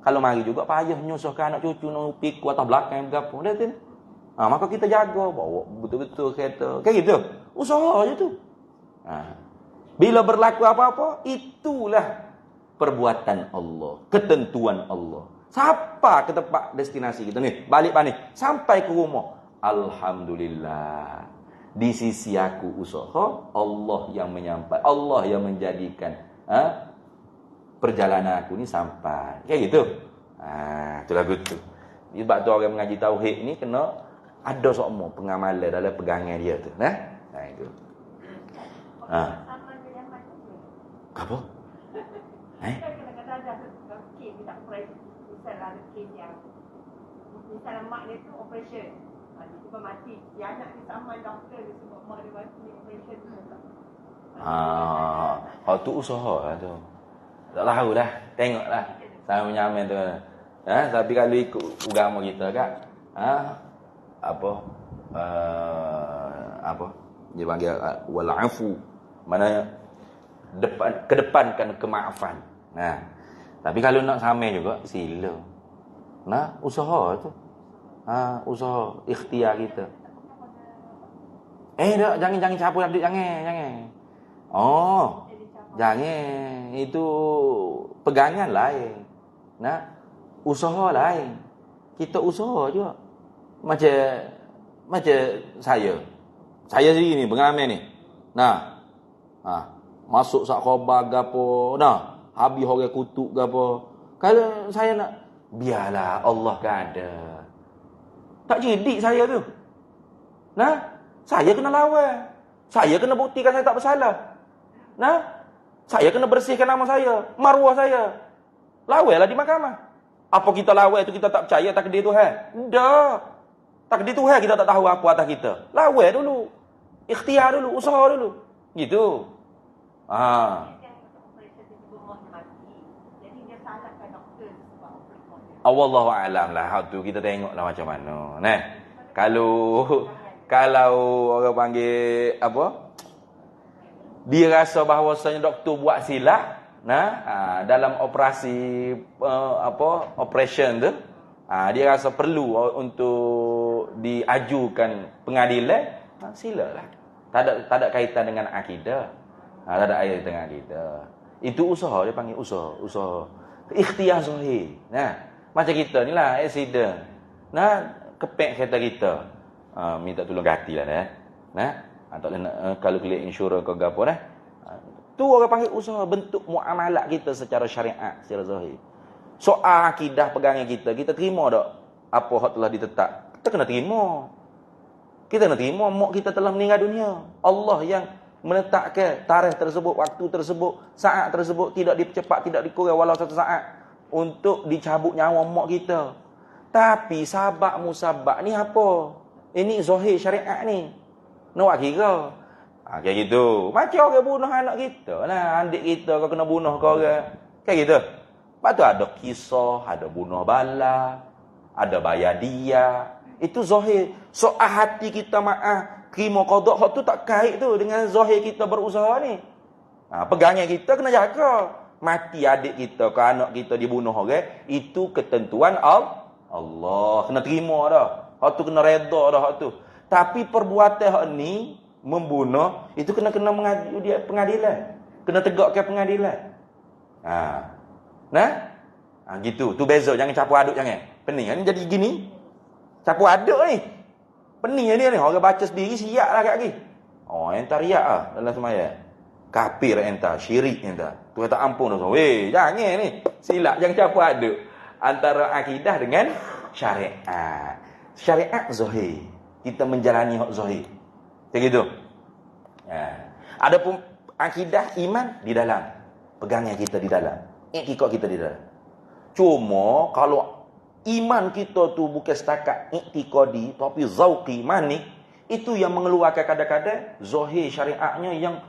Kalau mari juga payah menyusahkan anak cucu nak pikul atas belakang berapa. Dah kan? Maka kita jaga bawa betul-betul kereta. Kayak gitu. Usaha aja tu. Bila berlaku apa-apa, itulah perbuatan Allah, ketentuan Allah. Siapa ke tempat destinasi kita ni? Balik ni, sampai ke rumah. Alhamdulillah. Di sisi aku usaha, Allah yang menyampai, Allah yang menjadikan perjalanan aku ni sampai. Kayak gitu. Itulah gitu. Sebab tu orang mengaji tauhid ni kena ada semua pengamalan dalam pegangan dia tu. Nah itu. Apa? Kadang-kadang ada kes dia tak operasi. Misalnya ada kes yang misalnya mak dia tu operation. Dia tiba mati. Dia anak dia sama doktor dia sebab mak dia mati operation tu. Tu usaha lah tu. Tak tahu dah. Tengoklah. Sama menyaman tu. Tapi kalau ikut agama kita kan. Apa? Dia panggil wal'afu. Maknanya kedepankan kemaafan. Nah, tapi kalau nak sama juga sila. Nah, usaha tu. Usaha ikhtiar kita. Jangan campur abdik jangan. Jangan. Itu pegangan lain. Nah, usaha lain. Kita usaha juga. Macam saya. Saya sendiri ni pengalaman ni. Nah, masuk sak khabar gapo, habis orang kutuk gapo. Kalau saya nak biarlah Allah kan ada. Tak cerdik saya tu. Saya kena lawan. Saya kena buktikan saya tak bersalah. Saya kena bersihkan nama saya, maruah saya. Lawanlah di mahkamah. Apa kita lawan itu kita tak percaya takdir Tuhan? Tak. Takdir Tuhan kita tak tahu apa atas kita. Lawan dulu. Ikhtiar dulu, usaha dulu. Gitu. Wallahu a'lam lah. Tu kita tengoklah macam mana. Nah, kalau orang panggil apa? Dia rasa bahawasanya doktor buat silap, dalam operasi operation tu, dia rasa perlu untuk diajukan pengadilan, silalah. Tak ada kaitan dengan akidah. Tak ada kaitan dengan akidah. Itu usaha, dia panggil usaha. Ikhtiar zahir. Macam kita ni lah, accident. Kepek kereta kita. Minta tolong ganti lah tak boleh nak kalkulate insurans ke apa dah. Tu orang panggil usaha, bentuk muamalat kita secara syariat, secara zahir. Soal akidah pegangan kita terima tak apa hak telah ditetap? Kita kena terima. Kita kena terima mak kita telah meninggal dunia. Allah yang menetapkan tarikh tersebut, waktu tersebut, saat tersebut, tidak dipercepat, tidak dikurang walau satu saat untuk dicabut nyawa mak kita. Tapi sabak musabak ni apa? Ini zahir syariat ni. Nak kira. Kayak gitu. Macam orang bunuh anak kita lah. Adik kita kau kena bunuh kau orang. Kayak gitu. Lepas tu ada kisah, ada bunuh bala, ada bayar dia. Itu zahir. Soal hati kita maaf, terima qada, hak tu tak kait tu dengan zahir kita berusaha ni. Pegangan kita kena jaga. Mati adik kita ke anak kita dibunuh orang, itu ketentuan Allah. Kena terima dah. Hak tu kena redha dah hak tu. Tapi perbuatan hak ni membunuh itu kena mengadu dia pengadilan. Kena tegakkan pengadilan. Gitu. Tu beza, jangan campur aduk jangan. Pening ni jadi gini. Campur aduk ni. Pening ni orang baca sendiri siaplah kat lagi. Entah riak ah dalam sembahyang. Kafir entah, syirik entah. Tu kata ampun dosa. Weh, jangan ni. Silap, jangan campur aduk antara akidah dengan syariat. Syariat zahir. Kita menjalani hak zahir. Macam gitu. Adapun akidah iman di dalam. Pegangan kita di dalam. Iktikad kita di dalam. Cuma kalau iman kita tu bukan setakat iktikadi tapi zauqi iman ni, itu yang mengeluarkan kadang-kadang zahir syariatnya yang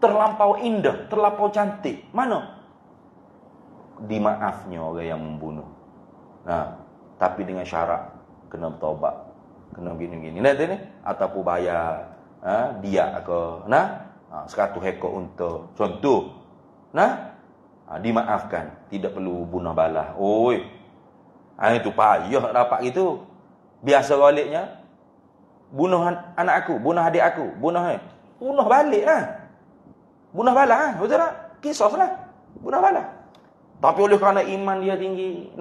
terlampau indah, terlampau cantik. Mana? Dimaafnya orang yang membunuh. Tapi dengan syarat kena bertaubat, kena gini-gini. Nanti ni ataupun bayar dia ke 100 ekor unta. Contoh. Dimaafkan, tidak perlu bunuh balas. Itu payah nak dapat gitu. Biasa baliknya bunuh anak aku, bunuh adik aku, bunuh balik lah. Bunuh balas, betul tak? Kisah lah. Bunuh balas. Tapi oleh kerana iman dia tinggi,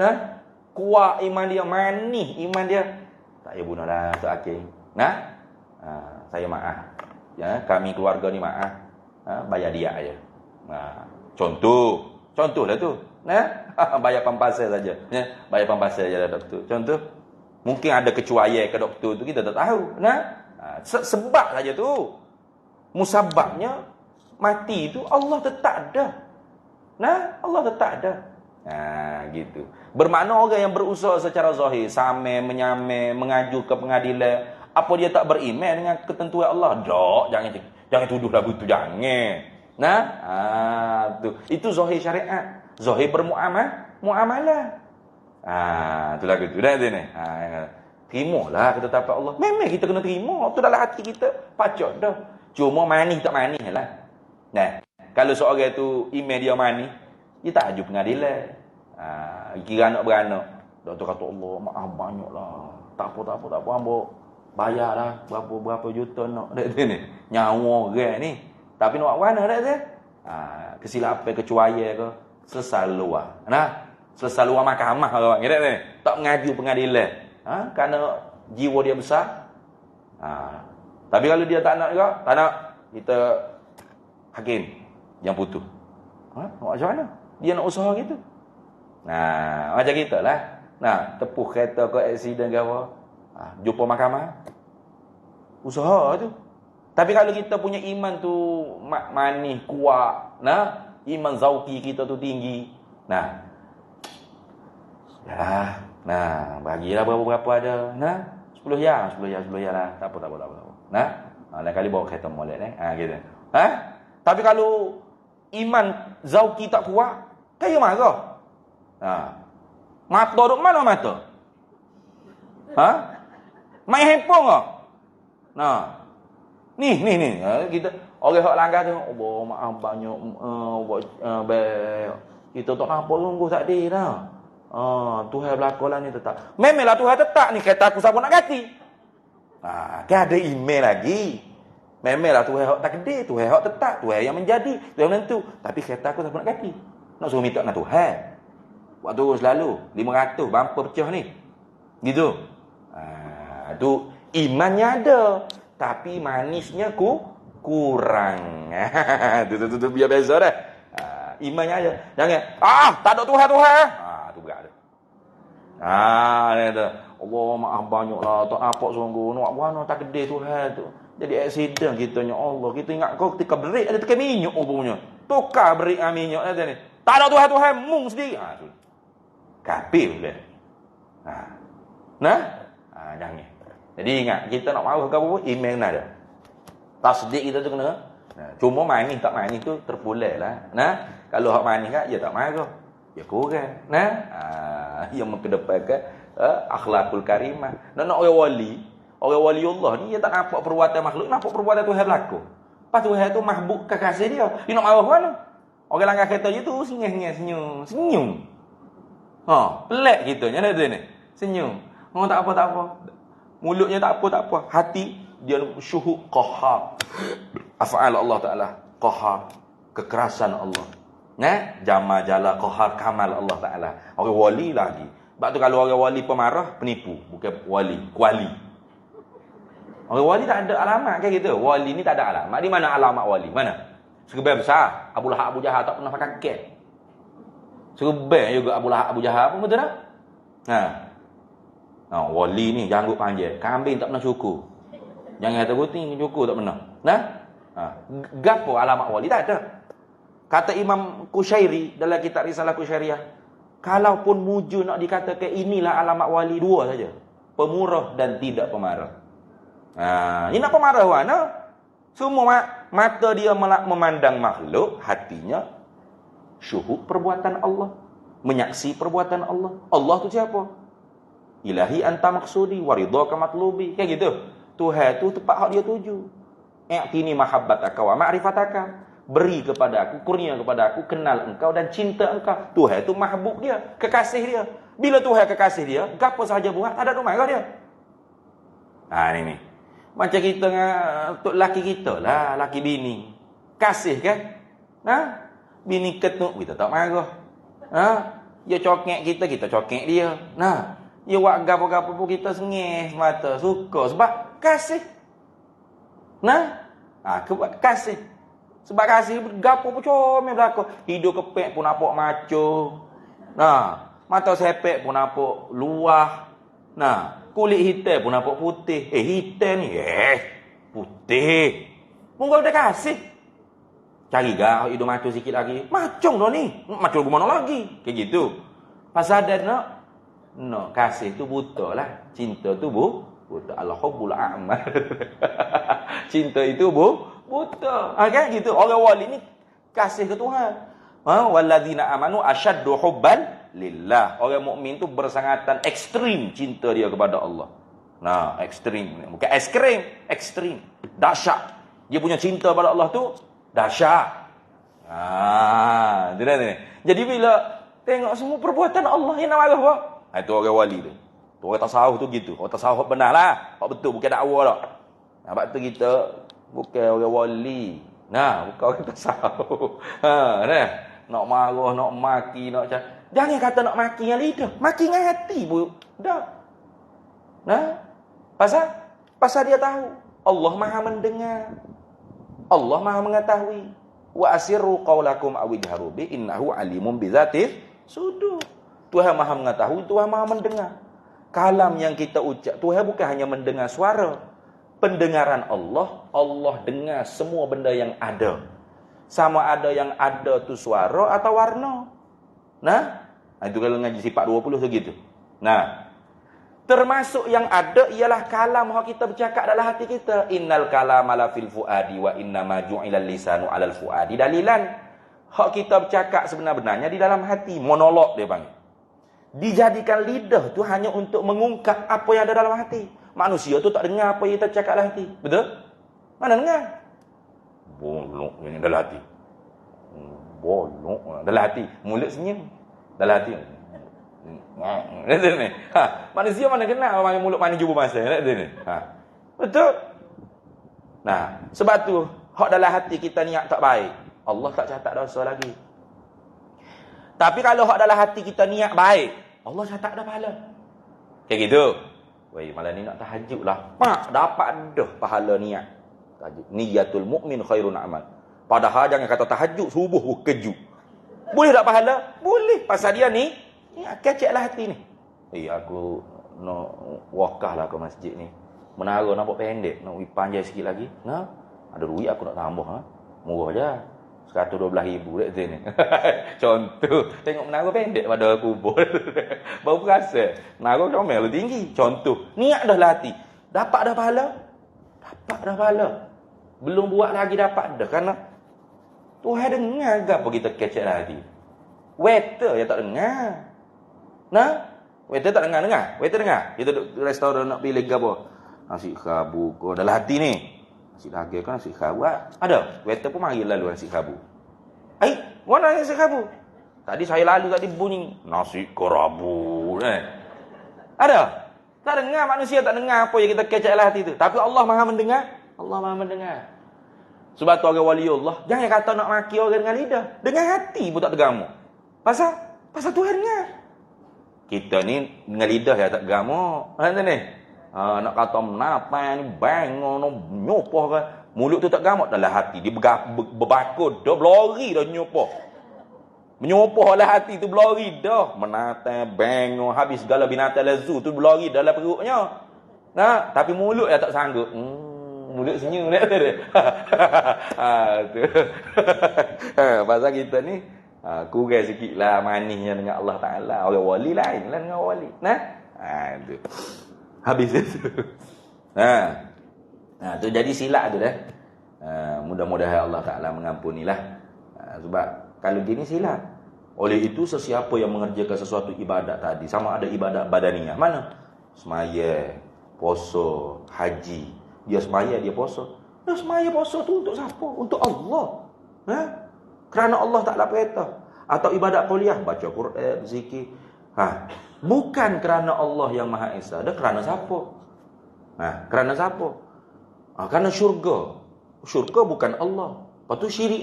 kuat iman dia, manis iman dia, tak payah bunuh lah Tok Hakim. Saya maaf. Kami keluarga ni maaf. Bayar dia aja. Contohlah tu. Bayar pampasan saja. Bayar pampasan saja doktor. Contoh. Mungkin ada kecuaian ke doktor tu, kita tak tahu. Sebab saja tu. Musababnya mati tu Allah tetap ada. Allah tetap ada. Gitu. Bermakna orang yang berusaha secara zahir, samai, menyamai, mengaju ke pengadilan, apa dia tak beriman dengan ketentuan Allah? Jangan tuduhlah begitu, jangan. Tu. Itu zahir syariat. Zahir muamalah. Itulah gitu dah ni. Terimalah ketetapan Allah. Memang kita kena terima. Tu dalam hati kita pacak dah. Cuma manis tak manis lah. Kalau seorang tu iman dia manis, dia tak aju pengadilan. Kira anak beranak. Doktor kata Allah, maaf banyaklah. Tak apa, hamba bayarlah berapa juta nak ni. Nyawa orang ni. Tapi nak buat mana dah tu? Kesilapan, kecuaian ke, selesai luar. Selesai luar mahkamah orang kira ni. Tak mengaju pengadilan. Kerana jiwa dia besar. Tapi kalau dia tak nak juga, tak nak, kita hakim yang putus. Macam mana? Dia nak usaha gitu. Macam kita lah. Tepuh kereta ke aksiden ke apa. Jumpa mahkamah. Usaha tu. Tapi kalau kita punya iman tu manis, kuat, iman zauqi kita tu tinggi. Bagilah berapa ada. 10 ya lah. Tak apa. Lain kali bawa kereta molek gitu. Tapi kalau iman zauqi tak kuat, kayak marah. Mata duk mana mata? Main handphone ke? Ni. Kita orang hak langgar tu, oh maaf banyak kita tak nampak sungguh tak ada dah. Tuhan berlaku lah ni tetap. Memanglah Tuhan tetap ni kata aku siapa nak ganti. Kan ada email lagi. Memanglah Tuhan hak takdir, Tuhan hak tetap, Tuhan yang menjadi, Tuhan menentu. Tapi kata aku siapa nak ganti. Nak suruh minta nak Tuhan. Waktu selalu 500 bumper pecah ni. Gitu. Tu imannya ada, tapi manisnya kurang. Tu biar beza dah. Imannya aja. Jangan tak ada Tuhan. Tu berat tu. Ni tu. Allah maaf banyaklah tak nampak sungguh. Nak buat takdir Tuhan tu. Jadi accident kitanya Allah. Kita ingat kau ketika berik ada tekan minyak punya. Tukar berik minyak dah ni. Tak ada Tuhan mung sendiri. Tu. Kafir dah. Jangan. Jadi ingat kita nak marah ke apa iman ada. Tasdik kita tu kena. Cuma manis tak manis tu terpulang lah. Kalau hak manis kan dia tak marah. Dia kurang. Yang mengedepankan akhlakul karimah. Nak orang wali Allah ni dia tak nampak perbuatan makhluk, nampak perbuatan Tuhan berlaku. Pas Tuhan tu mahbub kekasih dia. Dia nak marah mana? Orang langgar kereta je tu senyum. Pelik kitanya dah tu ni. Senyum. Tak apa. Mulutnya tak apa. Hati dia syuhud qahar. Af'al Allah Taala qahar, kekerasan Allah. Jama jala qahar kamal Allah Taala. Orang wali lagi. Sebab tu kalau orang wali pemarah, penipu, bukan wali, kuali. Orang wali tak ada alamat kayak gitu. Wali ni tak ada alamat. Di mana alamat wali? Mana? Serban besar. Abu Lahab Abu Jahal tak pernah pakai kek. Serban juga Abu Lahab Abu Jahal pun betul tak? Wali ni janggut panjang. Kambing tak pernah cukur. Jangan kata guting cukur tak pernah. Gapo alamat wali tak ada. Kata Imam Kushairi dalam kitab Risalah Kushairiyah, kalaupun mujur nak dikatakan inilah alamat wali, dua saja. Pemurah dan tidak pemarah. Ini nak pemarah mana? Semua mata dia memandang makhluk, hatinya syuhud perbuatan Allah, menyaksi perbuatan Allah. Allah tu siapa? Ilahi anta maksudi waridhaka matlubi. Kayak gitu. Tuhan tu tepat hak dia tuju. I'tini mahabbataka wa ma'rifataka. Beri kepada aku, kurnia kepada aku, kenal engkau dan cinta engkau. Tuhan tu mahbub dia, kekasih dia. Bila Tuhan kekasih dia, gapo sahaja buat, tak ada marah dia. Ini. Macam kita dengan tok laki kita lah, laki bini. Kasih kan? Bini ketuk, kita tak marah. Dia cokek kita cokek dia. Dia buat gapo-gapo pun kita sengih mata, suka sebab kasih. Kasih. Sebab kasih gapo pun comel berlaku. Hidung kepek pun nampak maco. Mata sepek pun nampak luah. Kulit hitam pun nampak putih. Hitam ni putih. Mungkin udah kasih. Cari gak hidung maco sikit lagi. Macong dah ni. Macong mana lagi? Kayak gitu. Pasal ada nak kasih tu buta lah. Cinta tu buta. Al-hubbul a'mal. Cinta itu buta. Kan gitu. Orang wali ni kasih ke Tuhan. Walladzina amanu asyaddu hubban lillah. Orang mukmin tu bersangatan ekstrim cinta dia kepada Allah. Ekstrim. Bukan es krim, ekstrim. Dahsyat. Dia punya cinta pada Allah tu dahsyat. Jadi bila tengok semua perbuatan Allah yang nak marah apa? Itu orang wali tu. Orang tasawuf tu gitu. Orang tasawuf benar lah. Hak betul, bukan dakwah tak. Sebab tu kita bukan orang wali. Bukan orang tasawuf. Nak marah, nak maki, nak jangan kata nak maki dengan lidah. Maki dengan hati pun. Dah. Pasal dia tahu. Allah Maha mendengar. Allah Maha mengetahui. Wa asirru qaulakum aw ijharu bi innahu alimun bi dzatis sudur. Tuhan Maha mengetahui, Tuhan Maha mendengar. Kalam yang kita ucap, Tuhan bukan hanya mendengar suara. Pendengaran Allah, Allah dengar semua benda yang ada. Sama ada yang ada tu suara atau warna. Itu kalau ngaji sifat 20 tu gitu. Termasuk yang ada ialah kalam yang kita bercakap dalam hati kita. Innal kalama la fil fuadi wa innama ju'ilal lisanu 'alal fuadi dalilan. Hak kita bercakap sebenar-benarnya di dalam hati, monolog dia panggil. Dijadikan lidah tu hanya untuk mengungkap apa yang ada dalam hati. Manusia tu tak dengar apa yang kita cakap dalam hati. Betul? Mana dengar? Bolok ini dalam hati. Bolok dalam hati. Mulut senyum. Dalam hati. Ni. Manusia mana kenal orang mulut mana jumpa masa ni. Betul. Nah, sebab tu hak dalam hati kita niat tak baik, Allah tak catat dosa lagi. Tapi kalau hak dalam hati kita niat baik, Allah catat dah pahala. Kayak gitu. Wei, malam ni nak tahajud lah. Pak, dapat dah pahala niat. Tahajud. Niyatul mukmin khairun amal. Padahal jangan kata tahajud subuh keju. Boleh tak pahala? Boleh. Pasal dia ni keceklah hati ni. Aku nak wakah lah ke masjid ni. Menara nampak pendek, nak panjang sikit lagi. Nah, ada duit aku nak tambah. Murah je. 112,000 dekat sini. Contoh, tengok menara pendek pada kubur. Baru perasa. Menara comel lu tinggi. Contoh, niat dah lah hati. Dapat dah pahala? Dapat dah pahala. Belum buat lagi dapat dah. Kerana Tuhan dengar ke apa kita kecek lah hati. Waiter yang tak dengar. Nah, waiter tak dengar. Waiter dengar. Kita duduk restoran nak pilih ke apa? Nasi khabu kau dalam hati ni. Nasi daging kan nasi khabu. Ada. Waiter pun mari lalu nasi khabu. Mana nasi khabu? Tadi saya lalu tadi bunyi nasi kerabu. Ada. Tak dengar, manusia tak dengar apa yang kita kecek dalam hati tu. Tapi Allah Maha mendengar. Allah Maha mendengar. Sebab tu orang waliullah jangan kata nak maki orang dengan lidah. Dengan hati pun tak tergamu. Pasal Tuhan dengar. Kita ni dengan lidah ya tak tergamu. Macam ni. Nak kata menata ni bangor nyopoh ke mulut tu tak gamak dalam hati dia berbakul dah berlari dah menyopoh dalam hati tu berlari dah menata bangor habis segala binatang lezu tu berlari dalam perutnya. Nah, tapi mulut ya tak sanggup. Mulut senyum dia tu. Tu. Pasal kita ni kurang sikitlah manisnya dengan Allah Taala. Orang wali lain lah dengan wali. Nah, tu. Habis itu. Tu jadi silap tu dah. Mudah-mudahan Allah Ta'ala mengampunilah. Sebab kalau gini silap. Oleh itu sesiapa yang mengerjakan sesuatu ibadat tadi, sama ada ibadat badaniah, mana? Semaya, puasa, haji. Dia semaya, dia puasa. Nah, semaya puasa tu untuk siapa? Untuk Allah. Kerana Allah Ta'ala perintah. Atau ibadat kuliah, baca Quran, zikir. Bukan kerana Allah yang Maha Esa. Dah kerana siapa? Kerana siapa? Kerana syurga. Syurga bukan Allah. Lepas tu syirik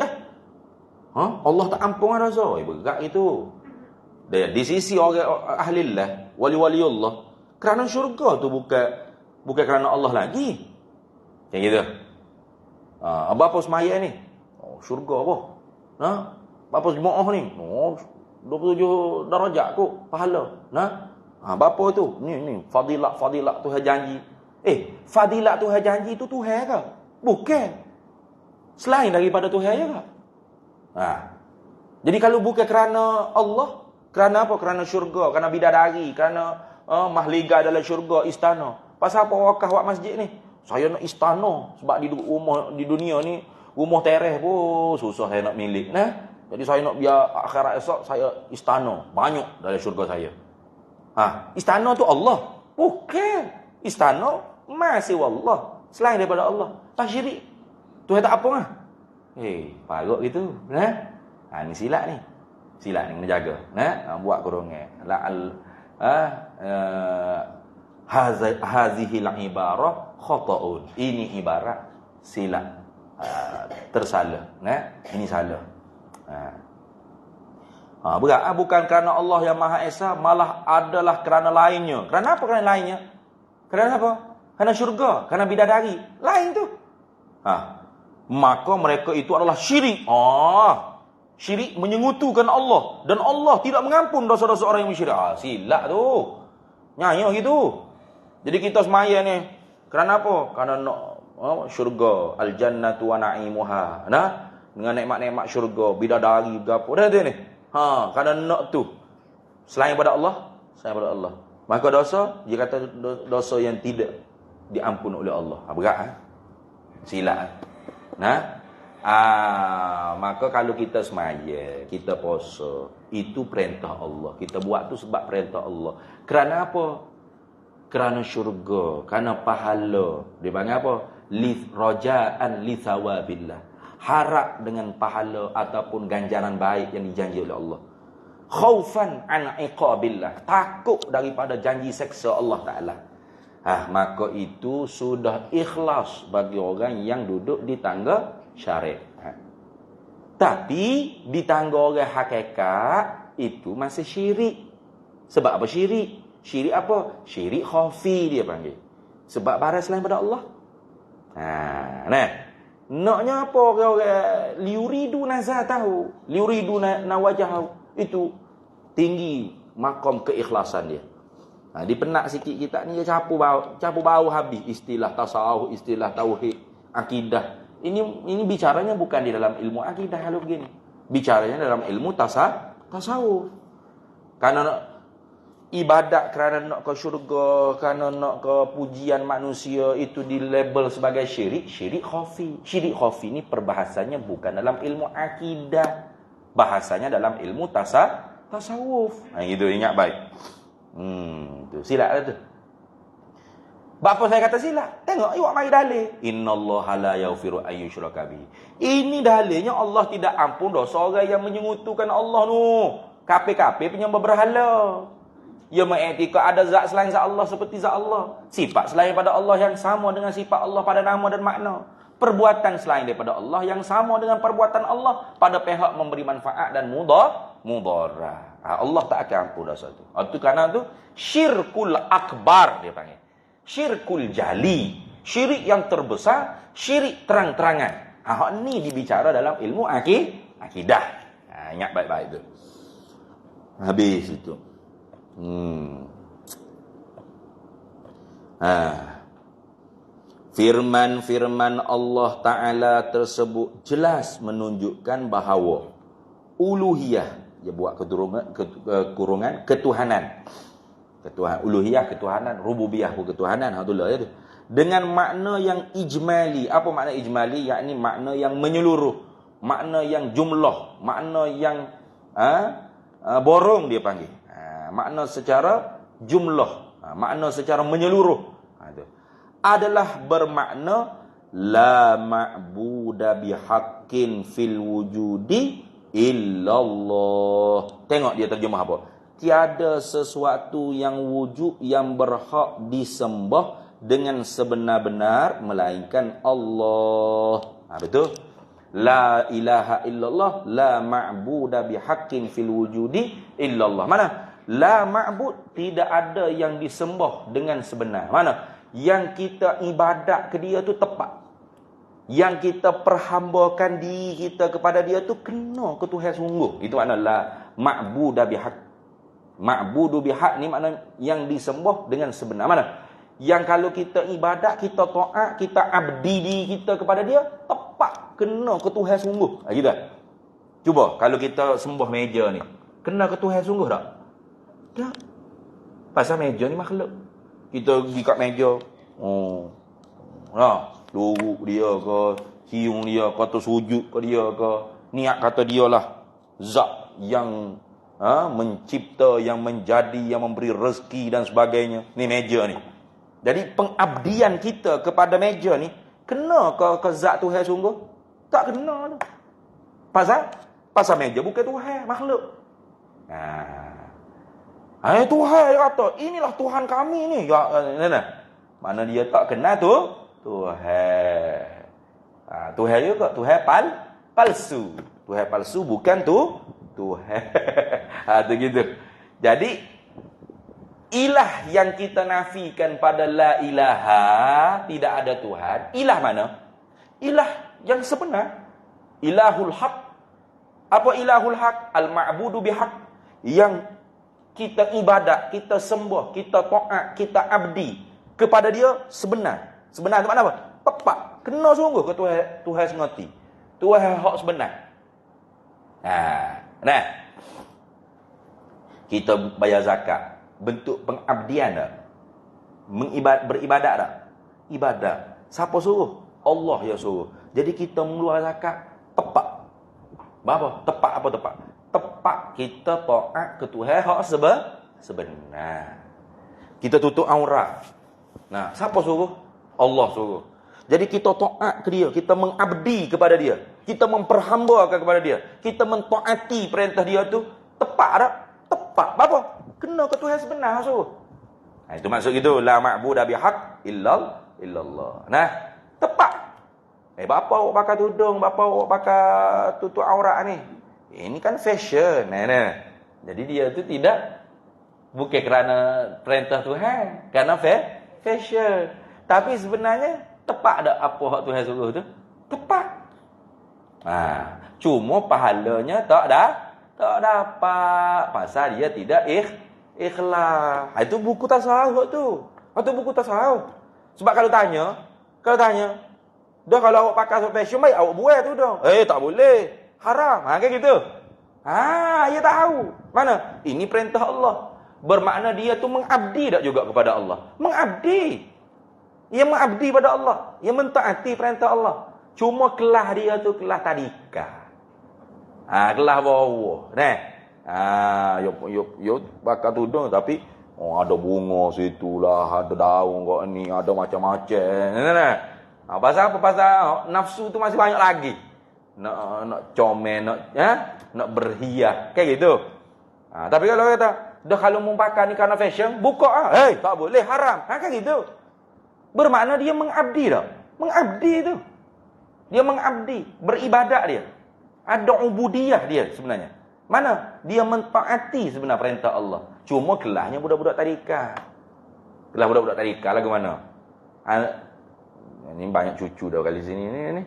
Allah tak ampun rasa. Berat itu. Di sisi orang ahlillah, wali-waliullah, kerana syurga tu bukan kerana Allah lagi. Macam gitu. Apa semaya ni? Syurga apa? Apa jemaah ni? 27 darajat kot pahala. Berapa tu? Ni fadilat Tuhan janji. Fadilat Tuhan janji tu Tuhan ke? Bukan. Selain daripada Tuhan je ke? Jadi kalau bukan kerana Allah, kerana apa? Kerana syurga, kerana bidadari, kerana mahliga dalam syurga, istana. Pasal apa wakaf buat masjid ni? Saya nak istana sebab di rumah di dunia ni rumah teres pun susah saya nak milik. Jadi saya nak biar akhirat esok saya istana banyak dalam syurga saya. Istana tu Allah. Bukan. Istana masih Allah. Selain daripada Allah. Tak syirik. Tuhan tak apa lah. Parut gitu. Ni silap ni. Silap ni kena jaga. Buat kurungan. Hazihil ibarah khata'un. Ini ibarat silap. Tersalah. Ini salah. Berat. Bukan kerana Allah yang Maha Esa, malah adalah kerana lainnya. Kerana apa kerana lainnya? Kerana apa? Kerana syurga, kerana bidadari. Lain tu. Maka mereka itu adalah syirik. Syirik menyengutukan Allah. Dan Allah tidak mengampun dosa-dosa orang yang syirik. Silap tu. Nyaya gitu. Jadi kita semaya ni. Kerana apa? Kerana nak syurga. Al-jannatu wa na'imuha. Dengan nikmat-nikmat syurga, bidadari, gapo dah ni. Kerana nak tu. Selain daripada Allah, maka dosa, dia kata dosa yang tidak diampun oleh Allah. Berat silap. Maka kalau kita semaya, kita puasa, itu perintah Allah. Kita buat tu sebab perintah Allah. Kerana apa? Kerana syurga, kerana pahala. Dia panggil apa? raja'an li thawabillah. Harap dengan pahala ataupun ganjaran baik yang dijanji oleh Allah. Khaufan an iqabillah. Takut daripada janji seksa Allah Ta'ala. Maka itu sudah ikhlas bagi orang yang duduk di tangga syariat. Tapi di tangga orang hakikat itu masih syirik. Sebab apa syirik? Syirik apa? Syirik khafi dia panggil. Sebab barang selain pada Allah. Naknya apa orang liuridu nazatahu, liuridu nawajahu. Itu tinggi makam keikhlasan dia. Di penak sikit kita ni dia capu bau habis istilah tasawuf, istilah tauhid, akidah. Ini bicaranya bukan di dalam ilmu akidah kalau begini. Bicaranya dalam ilmu tasawuf. Karena ibadat kerana nak ke syurga, kerana nak ke pujian manusia itu di label sebagai syirik khafi. Syirik khafi ni perbahasannya bukan dalam ilmu akidah. Bahasanya dalam ilmu tasawuf. Itu ingat baik. Tu silap tu. Bapa saya kata silap. Tengok awak mari dalil. Innallaha la yaghfiru an yushraka bihi. Ini dalilnya Allah tidak ampun dosa orang yang menyekutukan Allah tu. Kape-kape penyembah berhala. Ia mengiktikad ada zat selain zat Allah seperti zat Allah. Sifat selain pada Allah yang sama dengan sifat Allah pada nama dan makna. Perbuatan selain daripada Allah yang sama dengan perbuatan Allah pada pihak memberi manfaat dan mudarat. Allah tak akan ampun dosa itu. Itu kerana tu syirkul akbar dia panggil. Syirkul jali. Syirik yang terbesar, syirik terang-terangan. Ni dibicara dalam ilmu akidah. Ingat baik-baik tu. Habis itu. Firman-firman Allah Ta'ala tersebut jelas menunjukkan bahawa uluhiyah, dia buat kurungan ketuhanan. Uluhiyah ketuhanan, rububiyah ketuhanan, dengan makna yang ijmali. Apa makna ijmali? Yakni makna yang menyeluruh, makna yang jumlah, makna yang borong dia panggil. Makna secara jumlah, makna secara menyeluruh adalah bermakna la ma'buda bihaqqin fil wujudi illallah. Tengok dia terjemah apa? Tiada sesuatu yang wujud yang berhak disembah dengan sebenar-benar melainkan Allah. Betul? La ilaha illallah, la ma'buda bihaqqin fil wujudi illallah. Mana? La ma'bud, tidak ada yang disembah dengan sebenar. Mana? Yang kita ibadat ke dia tu tepat. Yang kita perhambakan diri kita kepada dia tu kena ke Tuhan sungguh. Itu makna la ma'buda bihaq. Ma'budu bihaq ni makna yang disembah dengan sebenar. Mana? Yang kalau kita ibadat, kita taat, kita abdi diri kita kepada dia, tepat kena ke Tuhan sungguh. Gitu. Cuba kalau kita sembah meja ni, kena ke Tuhan sungguh tak? Tak. Pasal meja ni makhluk. Kita pergi kat meja. Luruk dia ke, cium dia ke, atau sujud ke dia ke. Niat kata dialah zat yang mencipta, yang menjadi, yang memberi rezeki dan sebagainya. Ni meja ni. Jadi pengabdian kita kepada meja ni kena ke zat Tuhan sungguh? Tak kena tu. Pasal meja bukan Tuhan, makhluk. Tuhan dia kata, inilah Tuhan kami ni. Mana dia tak kenal tu? Tuhan. Tuhan juga Tuhan palsu. Tuhan palsu bukan tu Tuhan. Tu gitu. Jadi ilah yang kita nafikan pada la ilaha, tidak ada Tuhan. Ilah mana? Ilah yang sebenar. Ilahul haq. Apa ilahul haq? Al-ma'budu bihaq. Yang kita ibadat, kita sembah, kita taat, kita abdi kepada dia sebenar. Sebenar itu makna apa? Tepat. Kena sungguh ke Tuhan sengerti. Tuhan hak sebenar. Kita bayar zakat. Bentuk pengabdian tak? Beribadat tak? Ibadat. Siapa suruh? Allah yang suruh. Jadi kita mengeluar zakat tepat. Berapa? Tepat apa tepat? Tepat kita taat ke Tuhan hak sebenar. Kita tutup aurat. Siapa suruh? Allah suruh. Jadi kita taat ke dia, kita mengabdi kepada dia, kita memperhambakan kepada dia, kita mentaati perintah dia tu, tepat tak? Tepat. Apa? Kena ke Tuhan sebenar suruh. Nah, itu maksud gitu, la ma'budu bihaq illallah. Nah, tepat. Bapa awak pakai tudung, bapa awak pakai tutup aurat ni. Ini kan fashion. Nah. Jadi dia tu tidak, bukan kerana perintah Tuhan, kerana fashion. Tapi sebenarnya tepat tak apa hak Tuhan suruh tu? Tepat. Cuma pahalanya tak dapat. Pasal dia tidak ikhlas. Itu buku tasawuf tu. Itu buku tasawuf. Sebab kalau tanya, dah kalau awak pakai fashion baik awak buat tu dah. Tak boleh. Haram. Kayak gitu. Dia tahu. Mana? Ini perintah Allah. Bermakna dia tu mengabdi tak juga kepada Allah? Mengabdi. Ia mengabdi pada Allah. Ia mentaati perintah Allah. Cuma kelas dia tu kelas tadika. Kelas bawah. Yuk bakar tudung tapi ada bunga situlah, ada daun kau ni, ada macam-macam. Pasal apa? Pasal nafsu tu masih banyak lagi. Nak comel, nak berhias. Kayak gitu. Tapi kalau kata, dah kalau mau pakai ni kerana fashion, buka tak boleh, haram. Kayak gitu. Bermakna dia mengabdi tak? Mengabdi tu. Dia mengabdi, beribadat dia. Ada ubudiyah dia sebenarnya. Mana? Dia mentaati sebenarnya perintah Allah. Cuma kelasnya budak-budak tarikat. Kelas budak-budak tarikat lagu mana? Ini banyak cucu dah kali sini ni.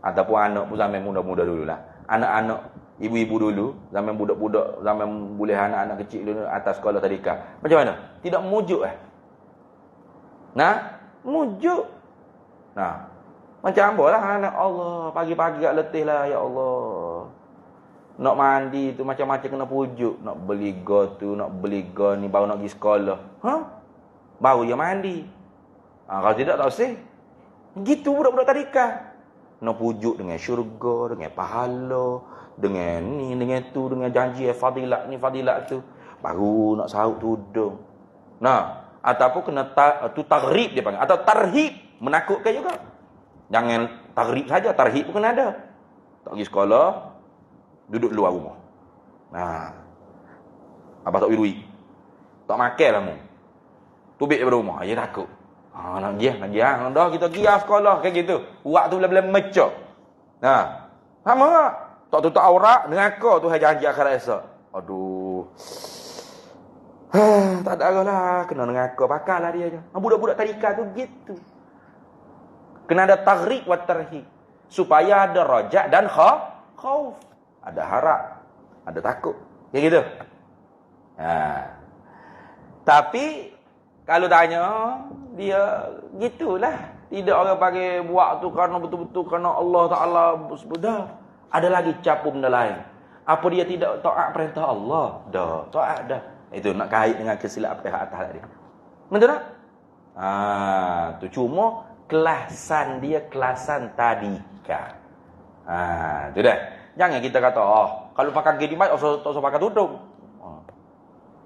Ataupun anak pun zaman muda-muda dululah. Anak-anak ibu-ibu dulu, zaman budak-budak, zaman boleh anak-anak kecil dulu atas sekolah tarikat. Macam mana? Tidak mujuk mujuk. Macam apa lah anak Allah, pagi-pagi kat letih lah, ya Allah. Nak mandi tu macam-macam kena pujuk. Nak beli tu, nak beli ni, baru nak pergi sekolah. Baru dia mandi. Kalau tidak, tak usah. Gitu budak-budak tarikat. Nak pujuk dengan syurga, dengan pahala, dengan ni, dengan tu, dengan janji fadilat ni, fadilat tu. Baru nak sahut tudung. Ataupun kena tarhib dia panggil. Atau tarhib, menakutkan juga. Jangan tarhib saja, tarhib pun kena ada. Tak pergi sekolah, duduk luar rumah. Abah tak beri duit. Tak makan lah mu. Tubik daripada rumah, dia takut. Nak giah. Dah kita giah sekolah, kayak gitu. Uak tu belah-belah mecok. Sama tak? Tak tutup aurat, dengan kau tu janji akhirat esok. Aduh. Tak ada arah lah. Kena dengan kau, pakarlah dia je. Budak-budak tarikat tu gitu. Kena ada tarhib wa tarhib. Supaya ada rajak dan khauf. Ada harap, ada takut. Kayak gitu. Tapi kalau tanya, dia gitulah. Tidak orang panggil buat tu kerana betul-betul kerana Allah Ta'ala dah. Ada lagi capu benda lain. Apa dia tidak taat perintah Allah? Dah, taat dah. Itu nak kait dengan kesilapan pihak atas tadi. Betul tak? Tu cuma kelasan dia kelasan tadika. Tu dah. Jangan kita kata, kalau pakai gini baik, tak usah pakai tudung.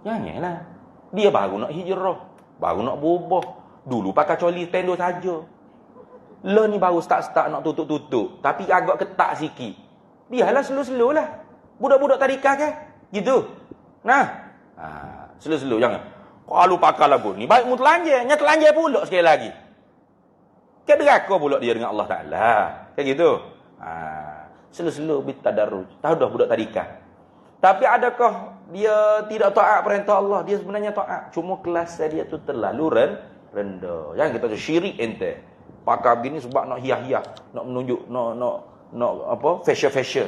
Janganlah. Dia baru nak hijrah, baru nak berubah. Dulu pakai coli tendo saja. Lah ni baru start nak tutup-tutup, tapi agak ketat sikit. Biarlah slow-slow lah. Budak-budak tadika kan? Gitu. Slow-slow jangan. Kalau pakai lagu ni baik mu telanjang, nya telanjang pula sekali lagi. Kan deraka pula dia dengan Allah Taala. Kayak gitu. Slow-slow bitadarruj. Tahu dah budak tadika. Tapi adakah dia tidak taat perintah Allah? Dia sebenarnya taat. Cuma kelas dia tu terlalu rendah. Jangan kita tu syirik ente. Pakai begini sebab nak hias-hias, nak menunjuk nak apa? Fashion.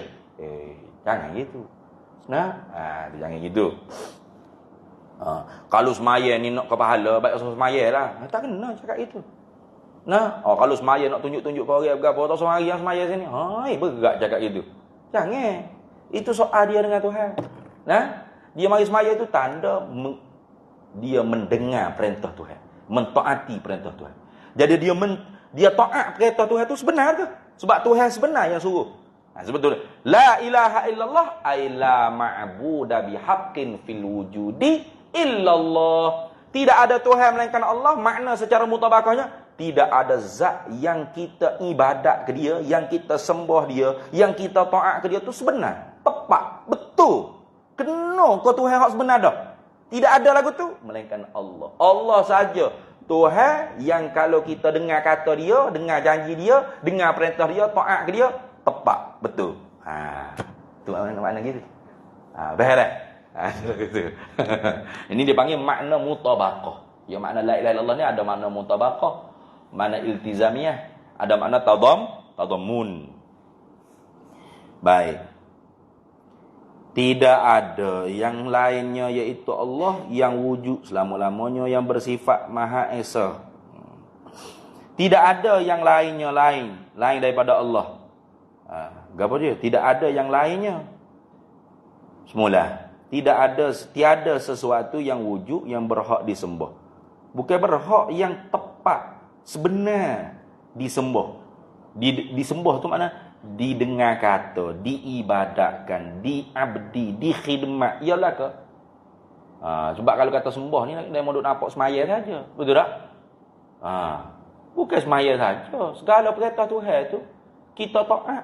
Jangan gitu. Jangan gitu. Kalau semaya ni nak ke pahala, baik semaya lah. Tak kena cakap itu. Kalau semaya nak tunjuk-tunjuk ke orang berapa, tak semua hari yang semaya sini. Berat cakap gitu. Jangan. Itu soal dia dengan Tuhan. Dia mari semaya itu tanda dia mendengar perintah Tuhan, mentaati perintah Tuhan. Jadi dia taat perintah Tuhan itu sebenar ke? Sebab Tuhan sebenar yang suruh. Sebetulnya la ilaha illallah ay la ma'budu bihaqqin fil wujudi illallah. Tidak ada Tuhan melainkan Allah. Makna secara mutabakahnya tidak ada zat yang kita ibadat ke dia, yang kita sembah dia, yang kita taat ke dia tu sebenar, tepat, betul. Kena kau Tuhan hak sebenar dah. Tidak ada lagu tu melainkan Allah. Allah saja Tuhan yang kalau kita dengar kata dia, dengar janji dia, dengar perintah dia, taat ke dia, tepat, betul. Tu makna gitu. Faham tak? Gitu. Ini dipanggil makna mutabaqah. Yang makna la ilaha illallah ni ada makna mutabaqah, makna iltizamiyah, ada makna tadammun. Baik. Tidak ada yang lainnya iaitu Allah yang wujud selama-lamanya, yang bersifat Maha Esa. Tidak ada yang lainnya lain daripada Allah. Apa dia? Tidak ada yang lainnya. Semula, tiada sesuatu yang wujud yang berhak disembah. Bukan berhak yang tepat, sebenar disembah. Disembah tu makna didengar kata, diibadatkan, diabdi, dikhidmat. Iyalah ke? Sebab kalau kata sembah ni dia mau duk nampak semaya saja. Betul tak? Bukan semaya saja. Segala perintah Tuhan tu kita taat.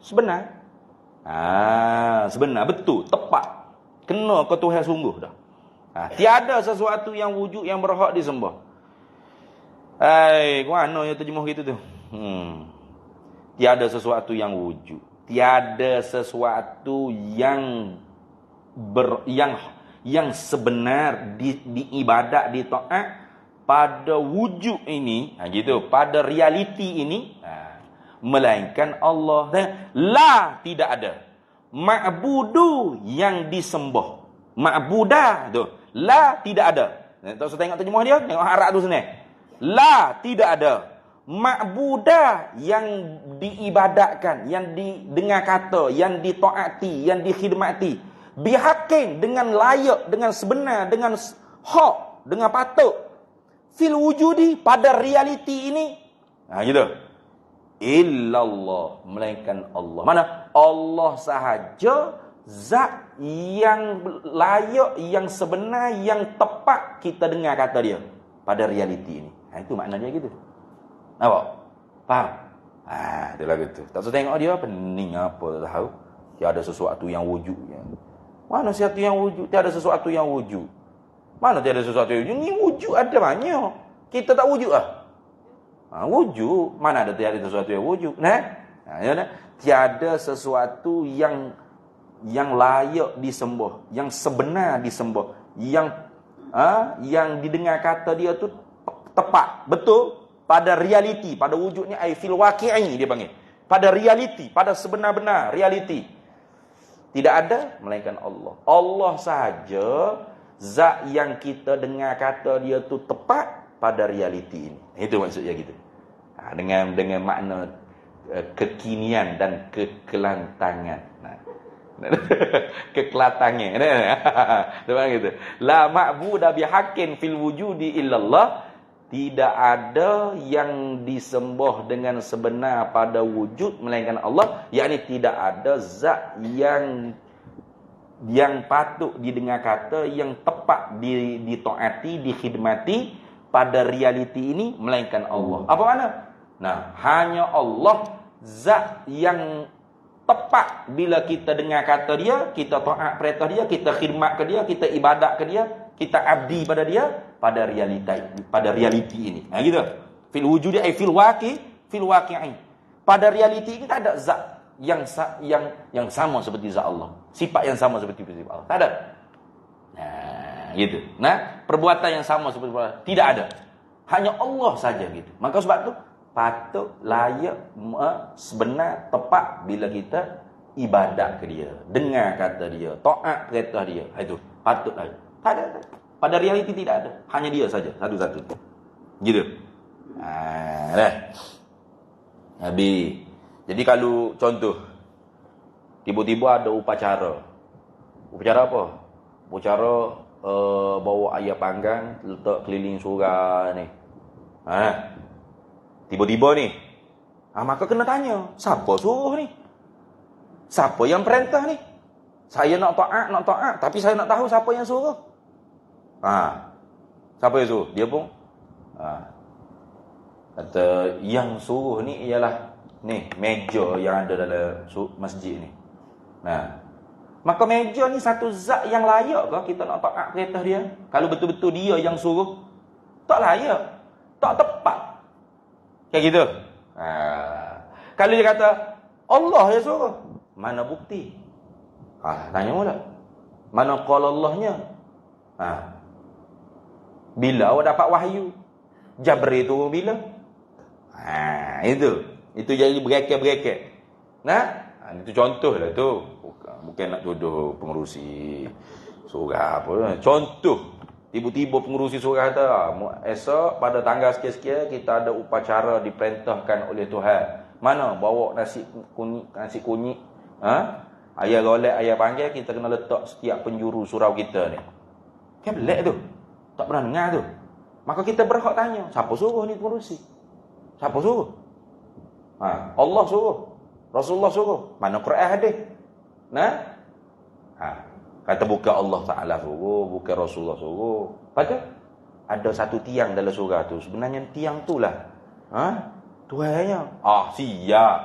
Sebenar. Sebenar, betul, tepat. Kena ke Tuhan sungguh dah. Tiada sesuatu yang wujud yang berhak disembah. Mana yang terjemah gitu tu? Tiada sesuatu yang wujud. Tiada sesuatu yang sebenar diibadat, ditaat pada wujud ini, gitu, pada realiti ini, melainkan Allah. La, tidak ada ma'budu yang disembah. Ma'budah tu, la, tidak ada. Tak usah tengok terjemah dia, tengok Arab tu sini. La, tidak ada ma'budah yang diibadatkan, yang didengar kata, yang ditaati, yang dikhidmati, bihaqqin, dengan layak, dengan sebenar, dengan hak, dengan patut, fil wujudi, pada realiti ini, gitu, illallah, melainkan Allah. Mana? Allah sahaja zat yang layak, yang sebenar, yang tepat kita dengar kata dia pada realiti ini. Itu maknanya gitu. Nampak? Faham? Itulah gitu. Tak usah tengok dia pening apa, tak tahu. Tiada sesuatu yang wujud. Mana sesuatu yang wujud? Tiada sesuatu yang wujud. Mana tiada sesuatu yang wujud? Ni wujud ada banyak. Kita tak wujud lah. Wujud. Mana ada tiada sesuatu yang wujud? Tiada sesuatu yang layak disembah, yang sebenar disembah, yang didengar kata dia tu tepat, betul, pada realiti, pada wujudnya, ai fil waqi'i dia panggil. Pada realiti, pada sebenar-benar realiti. Tidak ada melainkan Allah. Allah sahaja zat yang kita dengar kata dia tu tepat pada realiti ini. Itu maksudnya gitu. Dengan makna kekinian dan kekelantangan. Kekelatangan. Sebab gitu. La ma'budu bihaqqin fil wujudi illallah. Tidak ada yang disembah dengan sebenar pada wujud melainkan Allah. Yakni tidak ada zat yang patut didengar kata, yang tepat ditaati, dikhidmati pada realiti ini melainkan Allah. Apa makna? Hanya Allah zat yang tepat bila kita dengar kata dia, kita taat perintah dia, kita khidmat ke dia, kita ibadat ke dia, kita abdi pada dia pada realiti ini. Gitu. Fil wujudi ai fil waqi'i. Pada realiti ini tak ada zat yang sama seperti zat Allah. Sifat yang sama seperti sifat Allah. Tak ada. Gitu. Perbuatan yang sama seperti Allah tidak ada. Hanya Allah saja gitu. Maka sebab tu patut, layak, sebenar, tepat bila kita ibadat ke dia, dengar kata dia, taat perintah dia. Itu patut layak. Tak ada. Pada realiti tidak ada. Hanya dia saja, satu-satu. Gitu. Dah. Habis. Jadi kalau contoh, tiba-tiba ada upacara. Upacara apa? Upacara bawa ayam panggang, letak keliling surau ni. Tiba-tiba ni. Maka kena tanya, siapa suruh ni? Siapa yang perintah ni? Saya nak taat, tapi saya nak tahu siapa yang suruh. Siapa yang suruh? Dia pun. Kata yang suruh ni ialah ni meja yang ada dalam masjid ni. Nah, maka meja ni satu zat yang layak ke kita nak taat perintah dia? Kalau betul-betul dia yang suruh, tak layak, tak tepat. Kayak gitu. Kalau dia kata Allah yang suruh, mana bukti? Tanya pula. Mana qala Allahnya? Bila awak dapat wahyu? Jibril turun bila? Itu jadi bracket-bracket. Itu contohlah tu. Bukan nak tuduh pengerusi surah apa. Contoh, tiba-tiba pengerusi surah kata, esok pada tanggal sekian-sekian kita ada upacara diperintahkan oleh Tuhan. Mana bawa nasi kunyit, ayah golek, ayah panggil, kita kena letak setiap penjuru surau kita ni. Kan belak tu. Tak pernah dengar tu. Maka kita berhak tanya, siapa suruh ni pengerusi? Siapa suruh? Allah suruh. Rasulullah suruh. Mana Quran hadis? Kata bukan Allah Ta'ala suruh, bukan Rasulullah suruh. Lepas tu, ada satu tiang dalam surah tu. Sebenarnya tiang tu lah Tuhannya. Siap.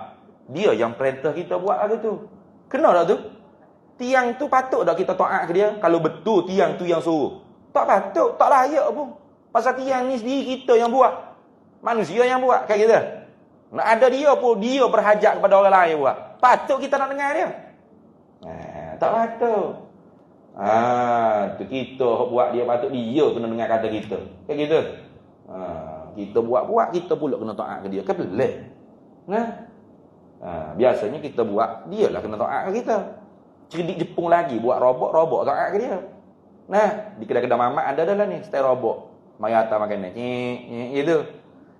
Dia yang perintah kita buat hari tu. Kena tak tu? Tiang tu patut tak kita taat ke dia? Kalau betul tiang tu yang suruh. Tak patut, tak layak pun. Pasal tiang ni sendiri kita yang buat. Manusia yang buat, kayak gitu. Nak ada dia pun, dia berhajat kepada orang lain buat. Patut kita nak dengar dia? Tak patut. Tu kita buat dia patut dia kena dengar kata kita. Kayak gitu. Kita buat-buat, kita pula kena taat ke dia. Kan pelik. Biasanya kita buat, dia lah kena taat ke kita. Cerdik Jepun lagi, buat robot taat ke dia. Di kedai-kedai mamak ada dah ni, style robot. Mari hantar makanan. Gitu.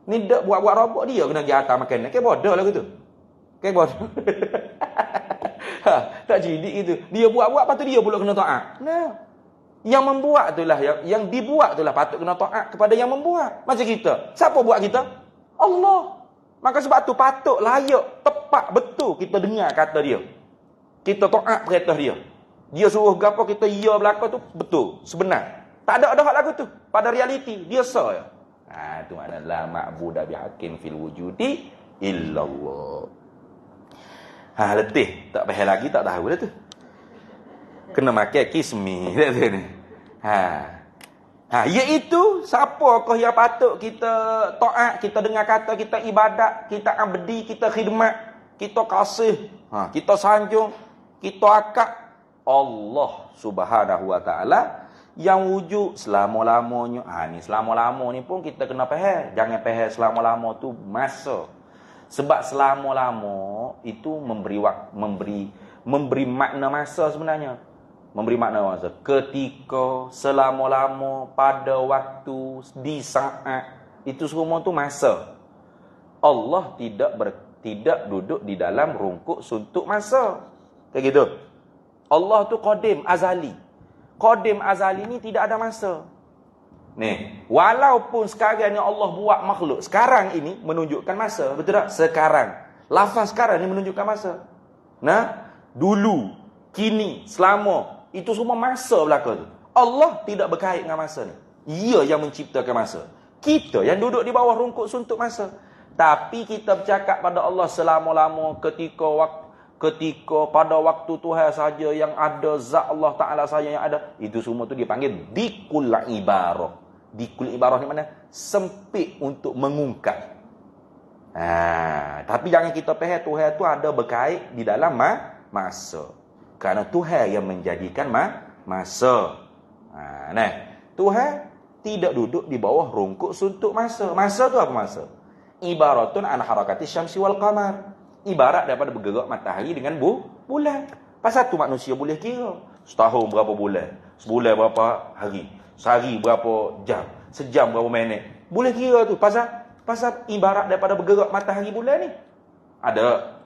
Ni dak buat-buat robot, dia kena pergi hantar makanan. Kayak bodoh lah gitu. Kayak bodoh. Tak cerdik gitu. Dia buat-buat, patut dia pula kena taat. Yang membuat itulah, yang dibuat itulah patut kena taat kepada yang membuat. Macam kita. Siapa buat kita? Allah. Maka sebab tu patut, layak, tepat, betul kita dengar kata dia. Kita taat perintah dia. Dia suruh gapo kita ya belaka tu betul, sebenar. Tak ada hak lagu tu. Pada realiti dia sah ya. Itu makna la ma'budu bihaqqin fil wujudi illallah. Letih, tak faham lagi, tak tahu dah tu. Kena makan kismi dah tu ni. Iaitu siapakah yang patut kita taat, kita dengar kata, kita ibadat, kita abdi, kita khidmat, kita kasih, kita sanjung, kita akad Allah Subhanahu wa taala yang wujud selama-lamanya. Ni selama-lama ni pun kita kena faham. Jangan faham selama-lama tu masa. Sebab selama-lama itu memberi makna masa sebenarnya. Memberi makna masa. Ketika, selama-lama, pada waktu, di saat, itu semua tu masa. Allah tidak duduk di dalam rungkuk suntuk masa. Kayak gitu. Allah tu qadim azali. Qadim azali ni tidak ada masa. Walaupun sekarang ni Allah buat makhluk, sekarang ini menunjukkan masa, betul tak? Sekarang. Lafaz sekarang ni menunjukkan masa. Dulu, kini, selama, itu semua masa belaka tu. Allah tidak berkait dengan masa ni. Ia yang menciptakan masa. Kita yang duduk di bawah rungkuk suntuk masa. Tapi kita bercakap pada Allah selama-lama, ketika pada waktu Tuhan saja yang ada, zat Allah Ta'ala saja yang ada. Itu semua tu dipanggil dikul ibarah. Dikul ibarah ni mana? Sempit untuk mengungkap. Tapi jangan kita faham Tuhan tu ada berkait di dalam masa. Kerana Tuhan yang menjadikan masa. Tuhan tidak duduk di bawah rungkuk suntuk masa. Masa tu apa masa? Ibaratun an harakati syamsi wal qamar. Ibarat daripada bergerak matahari dengan bulan. Pasal tu manusia boleh kira. Setahun berapa bulan, sebulan berapa hari, sehari berapa jam, sejam berapa minit. Boleh kira tu. Pasal ibarat daripada bergerak matahari bulan ni. Ada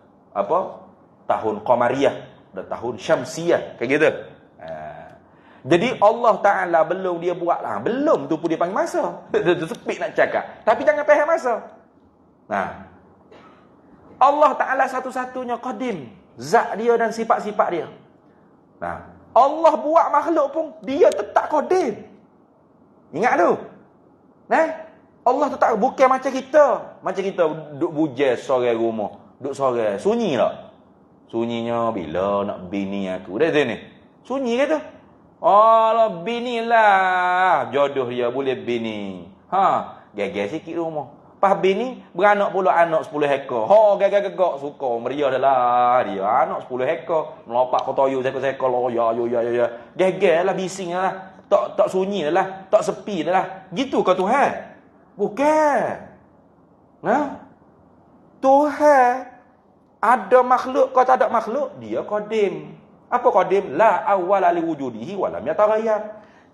tahun qamariyah, ada tahun syamsiyah, kayak gitu. Jadi Allah Ta'ala belum dia buat lah. Belum tu pun dia panggil masa. Itu sepik nak cakap. Tapi jangan faham masa. Allah Ta'ala satu-satunya qadim. Zat dia dan sifat-sifat dia. Allah buat makhluk pun, dia tetap qadim. Ingat tu. Allah tu tak bukan macam kita. Macam kita duduk bujai sore rumah. Duduk sore. Sunyi tak? Sunyinya bila nak bini aku. Dah ni. Sunyi ke tu? Allah bini lah. Jodoh dia boleh bini. Gagal sikit rumah. Pas bini beranak pula anak 10 ekor. Gagak-gagak suka meriah dah lah dia. Anak 10 ekor. Melompat ke toyo sekor-sekor. Ya. Gagal lah bising lah. Tak sunyi dah lah. Tak sepi dah lah. Gitu ke Tuhan? Bukan. Tuhan ada makhluk kau tak ada makhluk, dia qadim. Apa qadim? La awwala li wujudihi wa lam yataghayyar.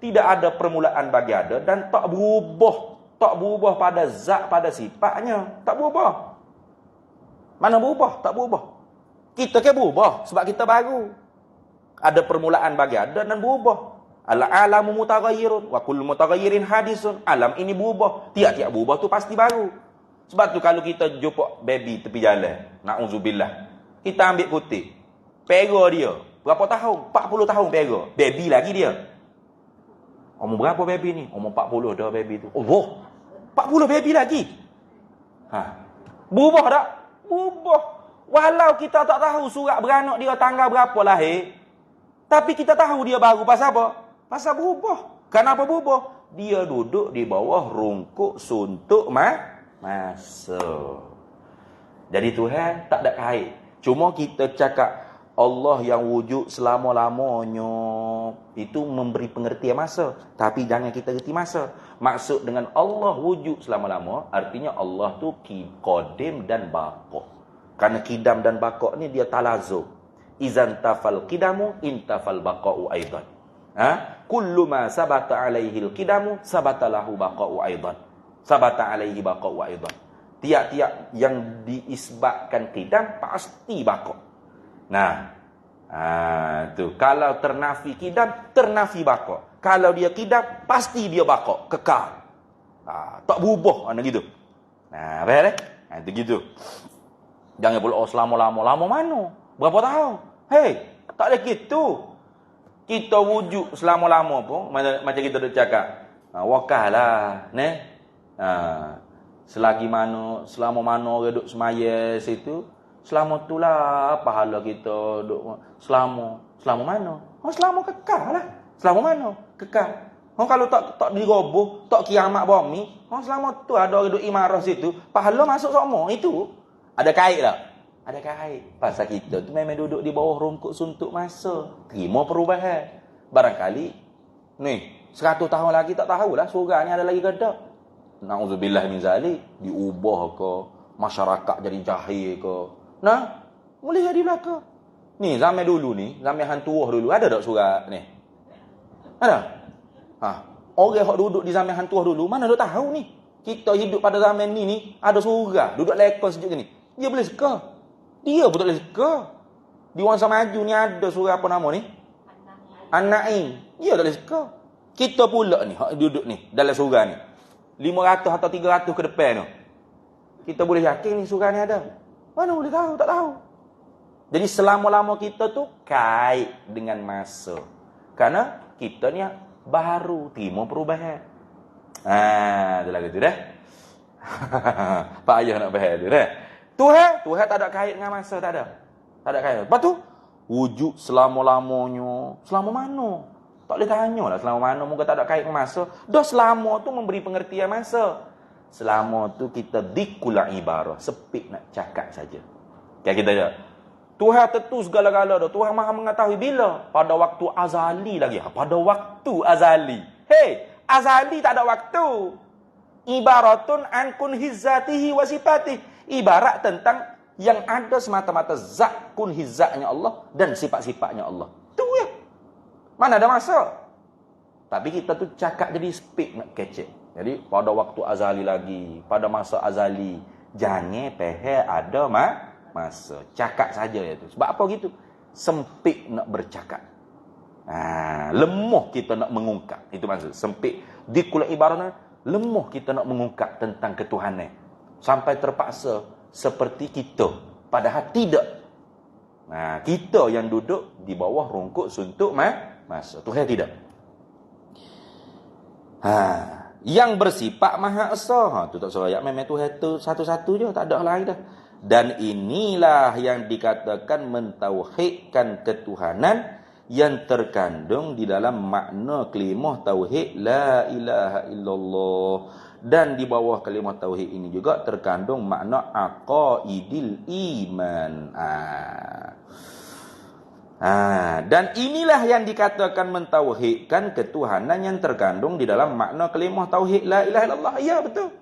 Tidak ada permulaan bagi ada dan tak berubah. Tak berubah pada zat, pada sifatnya. Tak berubah. Mana berubah? Tak berubah. Kita ke berubah sebab kita baru. Ada permulaan bagi ada dan berubah. Al-alamu mutaghayyirun wa kullu mutaghayyirin hadisun. Alam ini berubah. Tiap-tiap berubah tu pasti baru. Sebab tu kalau kita jumpa baby tepi jalan, na'udzubillah, kita ambil putih. Pera dia. Berapa tahun? 40 tahun pera. Baby lagi dia. Umur berapa baby ni? Umur 40 dah baby tu. Oh, 40 baby lagi. Berubah tak? Berubah. Walau kita tak tahu surat beranak dia tanggal berapa lahir, tapi kita tahu dia baru pasal apa? Pasal berubah. Kenapa berubah? Dia duduk di bawah rungkuk suntuk masa. Jadi Tuhan tak ada kait. Cuma kita cakap Allah yang wujud selama-lamanya itu memberi pengertian masa. Tapi jangan kita reti masa. Maksud dengan Allah wujud selama-lama, artinya Allah tu qadim dan baqa. Kerana kidam dan baqa ni dia talazum. Izan tafal qidamu intafal baqa'u aidan. Kullu ma sabata alaihi al-qidamu sabata lahu baqa'u aidan. Sabata alaihi baqa'u aidan. Tiap-tiap yang diisbatkan qidam pasti baqa. Tu kalau ternafi kidam, ternafi baqa. Kalau dia kidam, pasti dia baqa, kekal. Tak berubah ana gitu. Faham itu gitu. Jangan pula selama-lama. Lama mana? Berapa tahun? Hei, tak boleh gitu. Kita wujud selama-lama pun macam kita dah cakap. Wakahlah, selama mana orang duduk semaya situ, selama itulah pahala kita duduk selama mana? Selama kekal lah. Selama mana? Kekal. Kalau tak diroboh, tak kiamat bumi, selama tu ada orang duduk imarah situ, pahala masuk semua. Itu ada kait tak? Ada kait. Pasal kita tu memang duduk di bawah rungkuk suntuk masa. Terima perubahan. Barangkali ni 100 tahun lagi tak tahulah surga ni ada lagi ke tak. Na'udzubillah min zalik, diubah ke, masyarakat jadi jahil ke. Boleh jadi belaka. Ni zaman dulu ni, zaman hang tuah dulu ada tak surat ni? Ada? Orang yang duduk di zaman hang tuah dulu mana duk tahu ni? Kita hidup pada zaman ni ada surga, duduk lekor sejuk ni. Dia boleh suka. Dia pun tak boleh suka. Di Wangsa Maju ni ada surah apa nama ni? An-Naim. Dia tak boleh suka. Kita pula ni hak duduk ni dalam surah ni 500 atau 300 ke depan tu. Kita boleh yakin ni surah ni ada. Mana boleh tahu? Tak tahu. Jadi selama-lama kita tu kait dengan masa. Kerana kita ni baru terima perubahan. Itulah gitu dah. Pak Ayah nak faham tu dah. Tuhan tak ada kait dengan masa, tak ada. Tak ada kait. Lepas tu wujud selama-lamanya. Selama mana? Tak boleh tanya lah selama mana. Moga tak ada kait dengan masa. Dah selama tu memberi pengertian masa. Selama tu kita dikula ibarah. Sepik nak cakap saja. Kayak kita je. Tuhan tentu segala-gala dah. Tuhan maha mengetahui bila? Pada waktu azali lagi. Pada waktu azali. Hei, azali tak ada waktu. Ibaratun an kunhizatihi wa sifatihi. Ibarat tentang yang ada semata-mata zat kunhizatnya Allah dan sifat-sifatnya Allah. Tu ya. Mana ada masa. Tapi kita tu cakap jadi speak nak kecek. Jadi pada waktu azali lagi, pada masa azali, jangan pehe ada masa. Cakap saja itu. Sebab apa gitu? Sempit nak bercakap. Lemah kita nak mengungkap. Itu maksud. Sempit. Dikula ibaratnya, lemah kita nak mengungkap tentang ketuhanan. Sampai terpaksa seperti kita. Padahal tidak. Kita yang duduk di bawah rungkuk suntuk masa. Tuhan tidak. yang bersifat Maha Esa. Ha, tu tak soyak memang Tuhan tu satu-satu je, tak ada lain dah. Dan inilah yang dikatakan mentauhidkan ketuhanan yang terkandung di dalam makna kalimah tauhid la ilaha illallah. Dan di bawah kalimah tauhid ini juga terkandung makna aqaidil iman. Dan inilah yang dikatakan mentauhidkan ketuhanan yang terkandung di dalam makna kalimah tauhid la ilaha illallah. Ya, betul.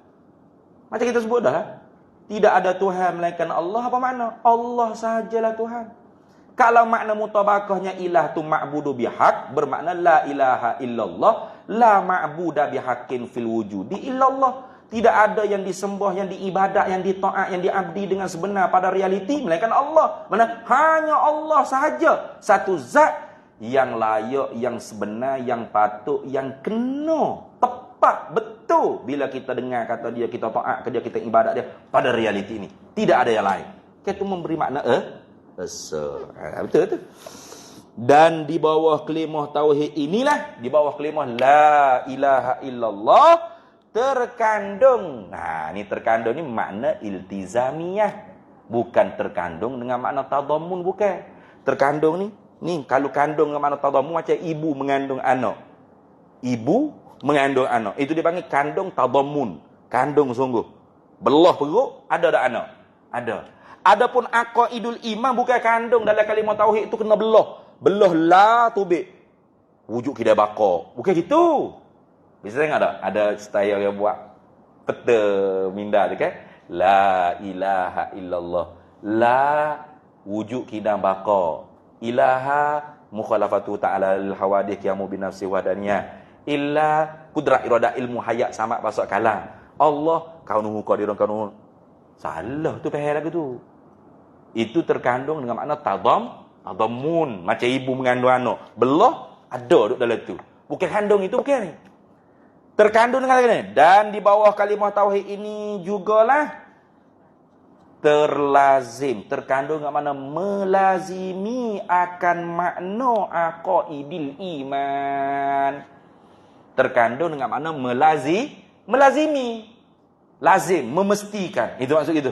Macam kita sebut dah. Tidak ada Tuhan melainkan Allah. Apa makna? Allah sahajalah Tuhan. Kalau makna mutabakahnya ilah tu ma'budu bihaq, bermakna la ilaha illallah, la ma'buda bihaqqin fil wujudi illallah. Tidak ada yang disembah, yang diibadat, yang ditaat, yang diabdi dengan sebenar pada realiti melainkan Allah. Mana hanya Allah sahaja, satu zat yang layak, yang sebenar, yang patut, yang kena, tepat, betul bila kita dengar kata dia, kita taat ke dia, kita ibadat dia pada realiti ini. Tidak ada yang lain. Itu memberi makna betul. Dan di bawah kalimah tauhid inilah, di bawah kalimah la ilaha illallah terkandung. Ini terkandung ni makna iltizamiyah, bukan terkandung dengan makna tadammun, bukan. Terkandung ni kalau kandung dengan makna tadammun macam ibu mengandung anak. Ibu mengandung anak. Itu dipanggil kandung tadammun, kandung sungguh. Belah perut, ada tak anak? Ada. Adapun aqaidul iman bukan kandung dalam kalimah tauhid itu kena belah. Belah la tubik. Wujud kidai bakar. Bukan gitu. Bisa tengok tak? Ada style yang buat peta minda tu kan? La ilaha illallah. La wujud kidam baka. Ilaha mukhalafatu ta'ala lil hawadith yamu binafsi wadaniyah. Illa kudrat iradah ilmu hayat sama pasal kalam. Allah kaunuhu qadirun kaunuhu. Salah tu faham lagu tu. Itu terkandung dengan makna tadammun. Macam ibu mengandung anak. Belah ada duk dalam tu. Bukan kandung itu, bukan ni. Terkandung dengan ini. Dan di bawah kalimah tauhid ini jugalah terlazim, terkandung dengan makna melazimi akan makna aqaidil iman. Terkandung dengan makna melazimi. Lazim, memestikan. Itu maksud itu.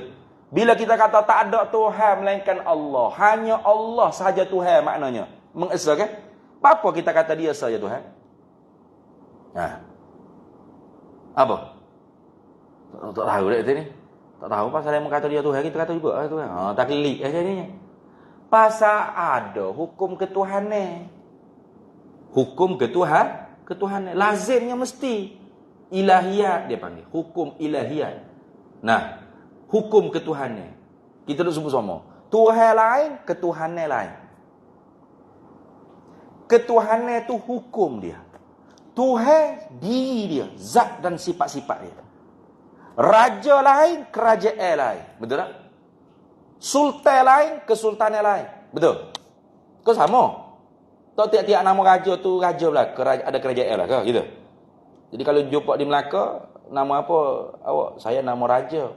Bila kita kata tak ada Tuhan melainkan Allah, hanya Allah sahaja Tuhan maknanya. Mengesah kan? Apa kita kata dia sahaja Tuhan? Apa? Tak tahu dah ni. Tak tahu pasal yang kata dia Tuhan, kita kata juga Tuhan. Taklid aja ni. Pasal ada hukum ketuhanan. Hukum ketuhanan lazimnya mesti ilahiyat dia panggil. Hukum ilahiyat. Nah, hukum ketuhanan. Kita duk sebut sama. Tuhan lain, ketuhanan lain. Ketuhanan tu hukum dia. Tuhan diri dia, zat dan sifat-sifat dia. Raja lain, kerajaan lain. Betul tak? Sultan lain, kesultanan lain. Betul? Kau sama? Tak tiap-tiap nama raja tu raja lah, ada kerajaan lah ke? Gitu. Jadi kalau jumpa di Melaka, nama apa awak? Saya nama raja.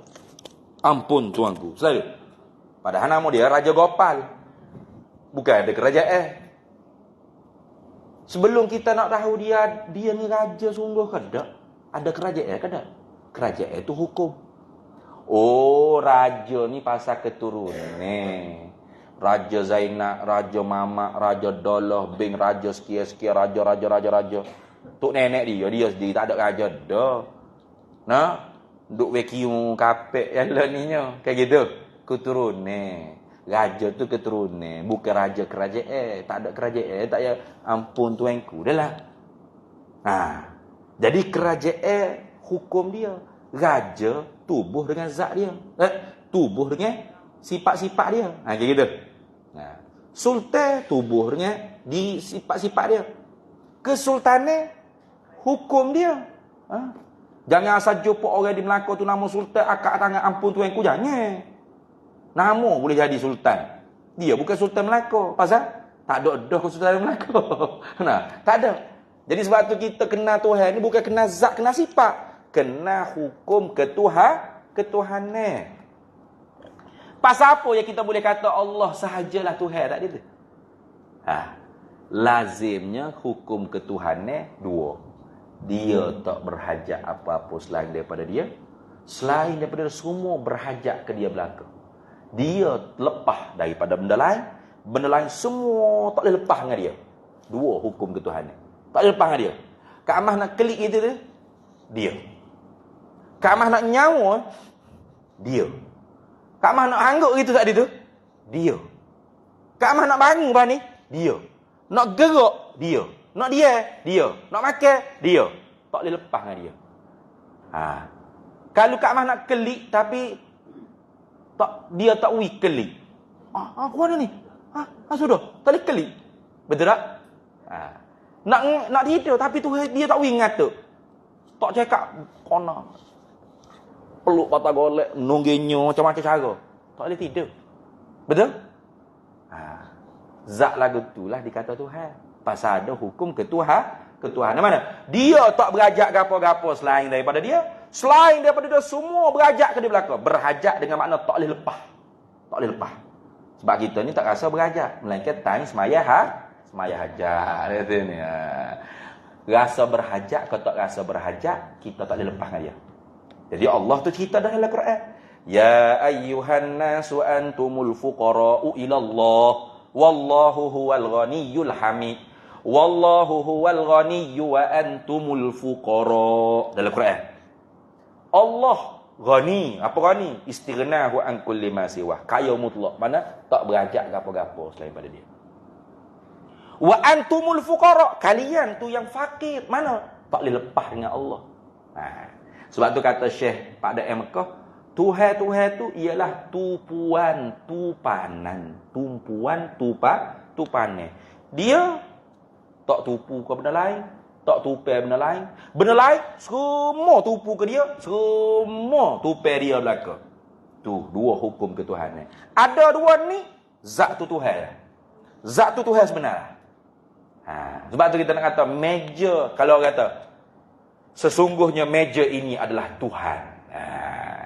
Ampun tuanku. Selalu. Padahal nama dia Raja Gopal. Bukan ada kerajaan. Sebelum kita nak tahu dia ni raja sungguh ke tak? Ada kerajaan ke tak? Kerajaan itu hukum. Oh, raja ni pasal keturunan. Raja Zainab, Raja Mamak, Raja Dolah, Bing, Raja sekian-sekian, raja. Tok nenek dia sendiri tak ada raja dah. Nah, duk vacuum kapek yang leninya. Kayak gitu. Keturunan. Raja tu keturunan, bukan raja kerajaan. Tak ada kerajaan, tak ya ampun tuanku. Dah lah. Jadi kerajaan hukum dia. Raja tubuh dengan zat dia. Tubuh dengan sifat-sifat dia. Kayak gitu. Sultan tubuh dengan di sifat-sifat dia. Kesultanan hukum dia. Jangan asal jumpa orang di Melaka tu nama sultan akak tangan ampun tuanku, jangan. Nama boleh jadi sultan. Dia bukan sultan Melaka. Pasal tak ada sultan Melaka. Tak ada. Jadi sebab tu kita kenal Tuhan ni bukan kenal zat, kenal sifat. Kenal hukum ketuhanan. Pasal apa yang kita boleh kata Allah sahajalah Tuhan, tak gitu? Lazimnya hukum ketuhanan dua. Dia tak berhajat apa-apa selain daripada dia. Selain daripada semua berhajat ke dia belaka. Dia lepas daripada benda lain. Benda lain semua tak boleh lepas dengan dia. Dua hukum ketuhanan. Tak boleh lepas dengan dia. Kak Amah nak klik itu tu, dia. Kak Amah nak nyawa, dia. Kak Amah nak hangguk gitu tadi tu, dia. Kak Amah nak bangun bah ni, dia. Nak gerak, dia. Nak dia. Nak makan, dia. Tak boleh lepas dengan dia. Kalau Kak Amah nak klik tapi dia tak wui klik. Aku mana ni? Sudah, tak boleh klik. Betul tak? Nak tidur tapi tu dia tak wui ngatuk. Tak cakap kona. Peluk patah golek, nungguinyo macam-macam cara. Tak boleh tidur. Betul? Zat lagu itulah dikata Tuhan. Pasal ada hukum ketuhanan mana? Dia tak berajak gapo-gapo selain daripada dia. Selain daripada dia semua berajak ke dia belaka. Berhajat dengan makna tak boleh lepas. Tak boleh lepas. Sebab kita ni tak rasa berhajat. Melainkan time semaya hajat. Kata ni. Rasa berhajat atau tak rasa berhajat, kita tak boleh lepas dengan dia. Jadi Allah tu cerita dalam Al-Quran. Ya ayyuhan nasu antumul fuqara'u ilallah. Wallahu huwal ghaniyyul hamid. Wallahu huwal ghaniyyu wa antumul fuqara'. Dalam Al-Quran. Allah ghani. Apa ghani? Istighnahu an kulli ma siwah. Kaya mutlak. Mana? Tak berajak gapo-gapo selain pada dia. Wa antumul fuqara'. Kalian tu yang fakir. Mana? Tak boleh lepas dengan Allah. Sebab tu kata Syekh pada Mekah, Tuhan tu ialah tumpuan tupanan. Tumpuan tupanan. Dia tak tupu ke benda lain, tak tupai benda lain. Benda lain semua tupu ke dia, semua tupai dia belaka. Tu dua hukum ketuhanan. Ada dua ni, zat tu Tuhan. Zat tu Tuhan sebenar. Sebab tu kita nak kata meja, kalau orang kata sesungguhnya meja ini adalah Tuhan.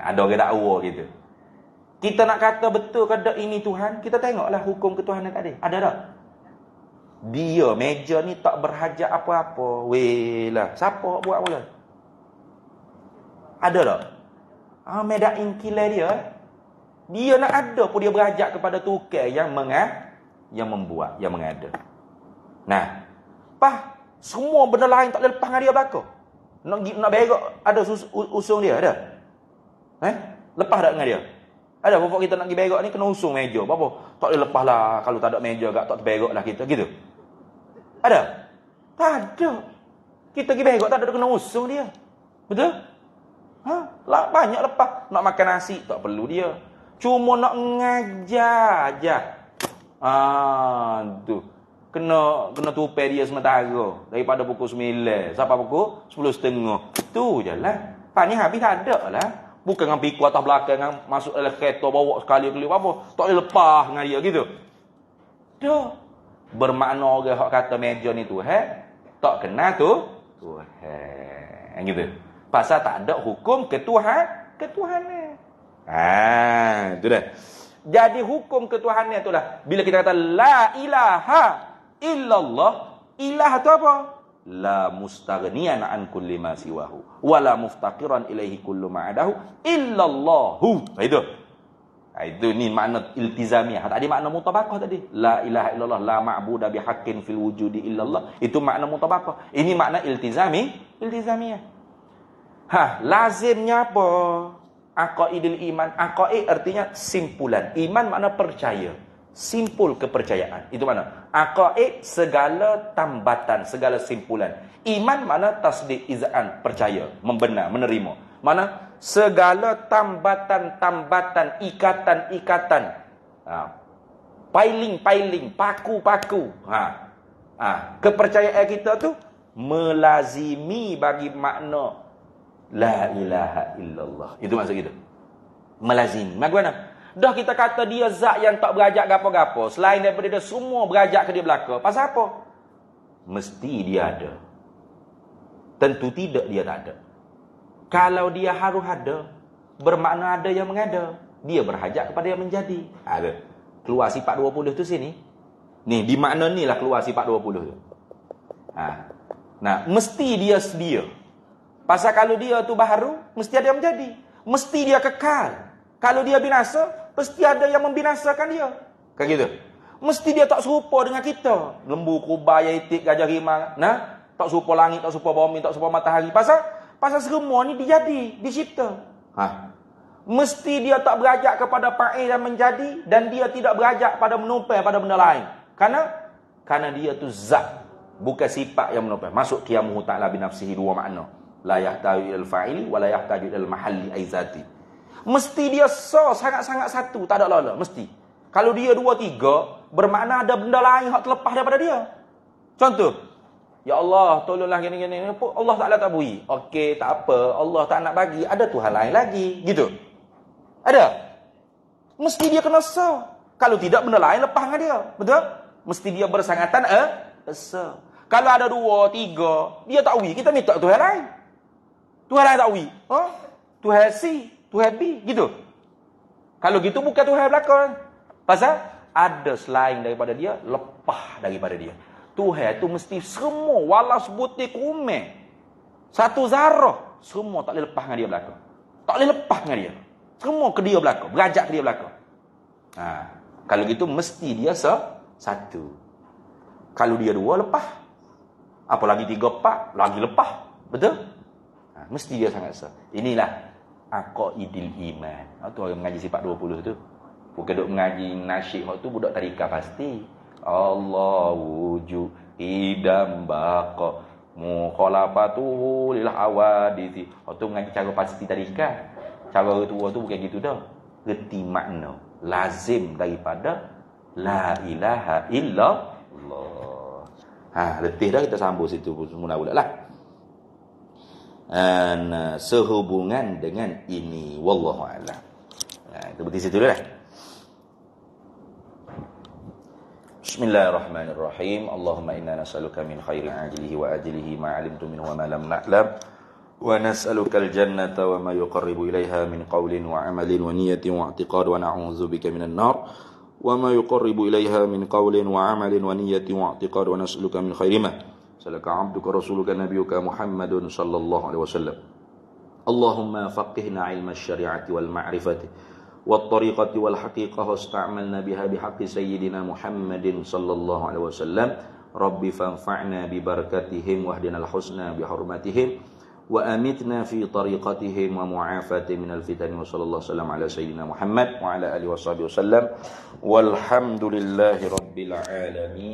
Ada orang dakwa gitu. Kita nak kata betul ke tak ini Tuhan, kita tengoklah hukum ketuhanan tadi. Ada tak? Dia meja ni tak berhajat apa-apa. Welah, siapa buat mula? Ada tak? Medain kilai dia. Dia nak ada pun dia berhajat kepada tukang yang membuat, yang mengada. Nah, semua benda lain tak boleh lepas dengan dia belaka. Nak berak ada usung dia ada. Lepas tak dengan dia? Ada pokok kita nak pergi berak ni kena usung meja. Apa? Tak boleh lepas lah kalau tak ada meja tak terberak lah kita gitu. Ada? Tak ada. Kita pergi berak tak ada kena usung dia. Betul? Banyak lepas. Nak makan nasi tak perlu dia. Cuma nak ngajar aja. Tu. Kena tupai dia sementara daripada pukul 9 sampai pukul 10.30. Tu je lah. Ni habis tak ada lah. Bukan dengan pikul atas belakang, dengan masuk dalam kereta, bawa sekali-kali apa. Tak boleh lepas dengan dia gitu. Dah. Bermakna orang yang kata meja ni Tuhan, tak kena tu Tuhan. Gitu. Pasal tak ada hukum ketuhanan. Itu dah. Jadi hukum ketuhanan itulah. Bila kita kata la ilaha illallah. Ilah tu apa? La mustaghniyan an kulli ma siwahu wala muftaqiran ilaihi kullu ma adahu illallahu. Itu ni makna iltizamiah. Tadi makna mutabaqah tadi. La ilaha illallah la ma'budu bihaqqin fil wujudi illallah. Itu makna mutabaqah. Ini makna iltizamiah. Lazimnya apa? Aqaidul iman. Aqaid artinya simpulan. Iman makna percaya. Simpul kepercayaan. Itu mana? Aqaid segala tambatan, segala simpulan. Iman mana? Tasdik, izan, percaya, membenar, menerima. Mana? Segala tambatan-tambatan, ikatan-ikatan. Pailing-pailing, paku-paku. Kepercayaan kita tu melazimi bagi makna la ilaha illallah. Itu maksud kita. Melazimi. Bagaimana? Dah kita kata dia zat yang tak berajak gapo-gapo. Selain daripada dia semua berajak ke dia belaka. Pasal apa? Mesti dia ada. Tentu tidak dia tak ada. Kalau dia harus ada, bermakna ada yang mengada. Dia berhajat kepada yang menjadi. Ada. Keluar sifat 20 tu sini. Ni, di makna ni lah keluar sifat 20 tu. Nah, mesti dia sedia. Pasal kalau dia tu baharu, mesti ada yang menjadi. Mesti dia kekal. Kalau dia binasa, pasti ada yang membinasakan dia. Kan gitu. Mesti dia tak serupa dengan kita. Lembu, kubah, itik, gajah rimang. Nah, tak serupa langit, tak serupa bumi, tak serupa matahari. Pasal semua ni dijadi, dicipta. Mesti dia tak berajak kepada fa'il dan menjadi, dan dia tidak berajak pada menumpai pada benda lain. Karena dia tu zat, bukan sifat yang menumpai. Masuk qiyamuhu ta'ala binafsihi, dua makna. La yahtaju ilal fa'ili wa la yahtaju ilal mahalli aizati. Mesti dia sangat-sangat satu, tak ada lala, mesti. Kalau dia dua, tiga, bermakna ada benda lain yang terlepas daripada dia. Contoh, ya Allah, tolonglah gini-gini. Allah Ta'ala tak beri. Okey, tak apa. Allah tak nak bagi. Ada Tuhan lain lagi. Gitu. Ada. Mesti dia kena Kalau tidak, benda lain lepas dengan dia. Betul? Mesti dia bersangatan Kalau ada dua, tiga, dia tak beri. Kita minta Tuhan lain. Tuhan lain tak beri. Tuhan C, Tuhan B. Gitu. Kalau gitu, bukan Tuhan belakang. Pasal ada selain daripada dia, lepas daripada dia. Tuhan tu mesti semua, walau sebutir kumen, satu zarah, semua tak boleh lepas dengan dia belakang. Tak boleh lepas dengan dia. Semua ke dia belakang, berajak ke dia belakang. Kalau gitu mesti dia satu. Kalau dia dua, lepas. Apalagi tiga, empat, lagi lepas. Betul? Mesti dia sangat Inilah aqaidil iman. Itu orang mengaji sifat 20 tu. Bukan duk mengaji nasyid waktu budak tarikah pasti. Allah wujud idam baqa mukhalafatuhu lil awadisi. Waktu mengaji cara pasti tarikah. Cara tua tu bukan gitu dah. Reti makna lazim daripada la ilaha illallah. Letih dah kita sambung situ mula-mula lah. Dan sehubungan dengan ini wallahu a'lam. Kita berhenti situ dulu lah. Bismillahirrahmanirrahim. Allahumma inna nas'aluka min khairi ajilihi wa ajilihi ma 'alimtu minhu wa ma lam na'lam. Wa nas'aluka al-jannata wa ma yuqarribu ilaiha min qawlin wa 'amalin wa niyyatin wa i'tiqad wa na'udzubika minan nar wa ma yuqarribu ilaiha min qawlin wa 'amalin wa niyyatin wa i'tiqad wa nas'aluka min khairi ma salaka 'abduka rasuluka nabiyyuka Muhammadun sallallahu alaihi wasallam. Allahumma faqihna 'ilma asy-syari'ati wal ma'rifati والطريقة والحقيقة واستعملنا بها بحق سيدنا محمد صلى الله عليه وسلم رب فانفعنا ببركتهم واهدنا الحسنى بحرمتهم وأمتنا في طريقتهم ومعافاة من الفتن وصلى الله وسلم على سيدنا محمد وعلى آله وصحبه وسلم والحمد لله رب العالمين.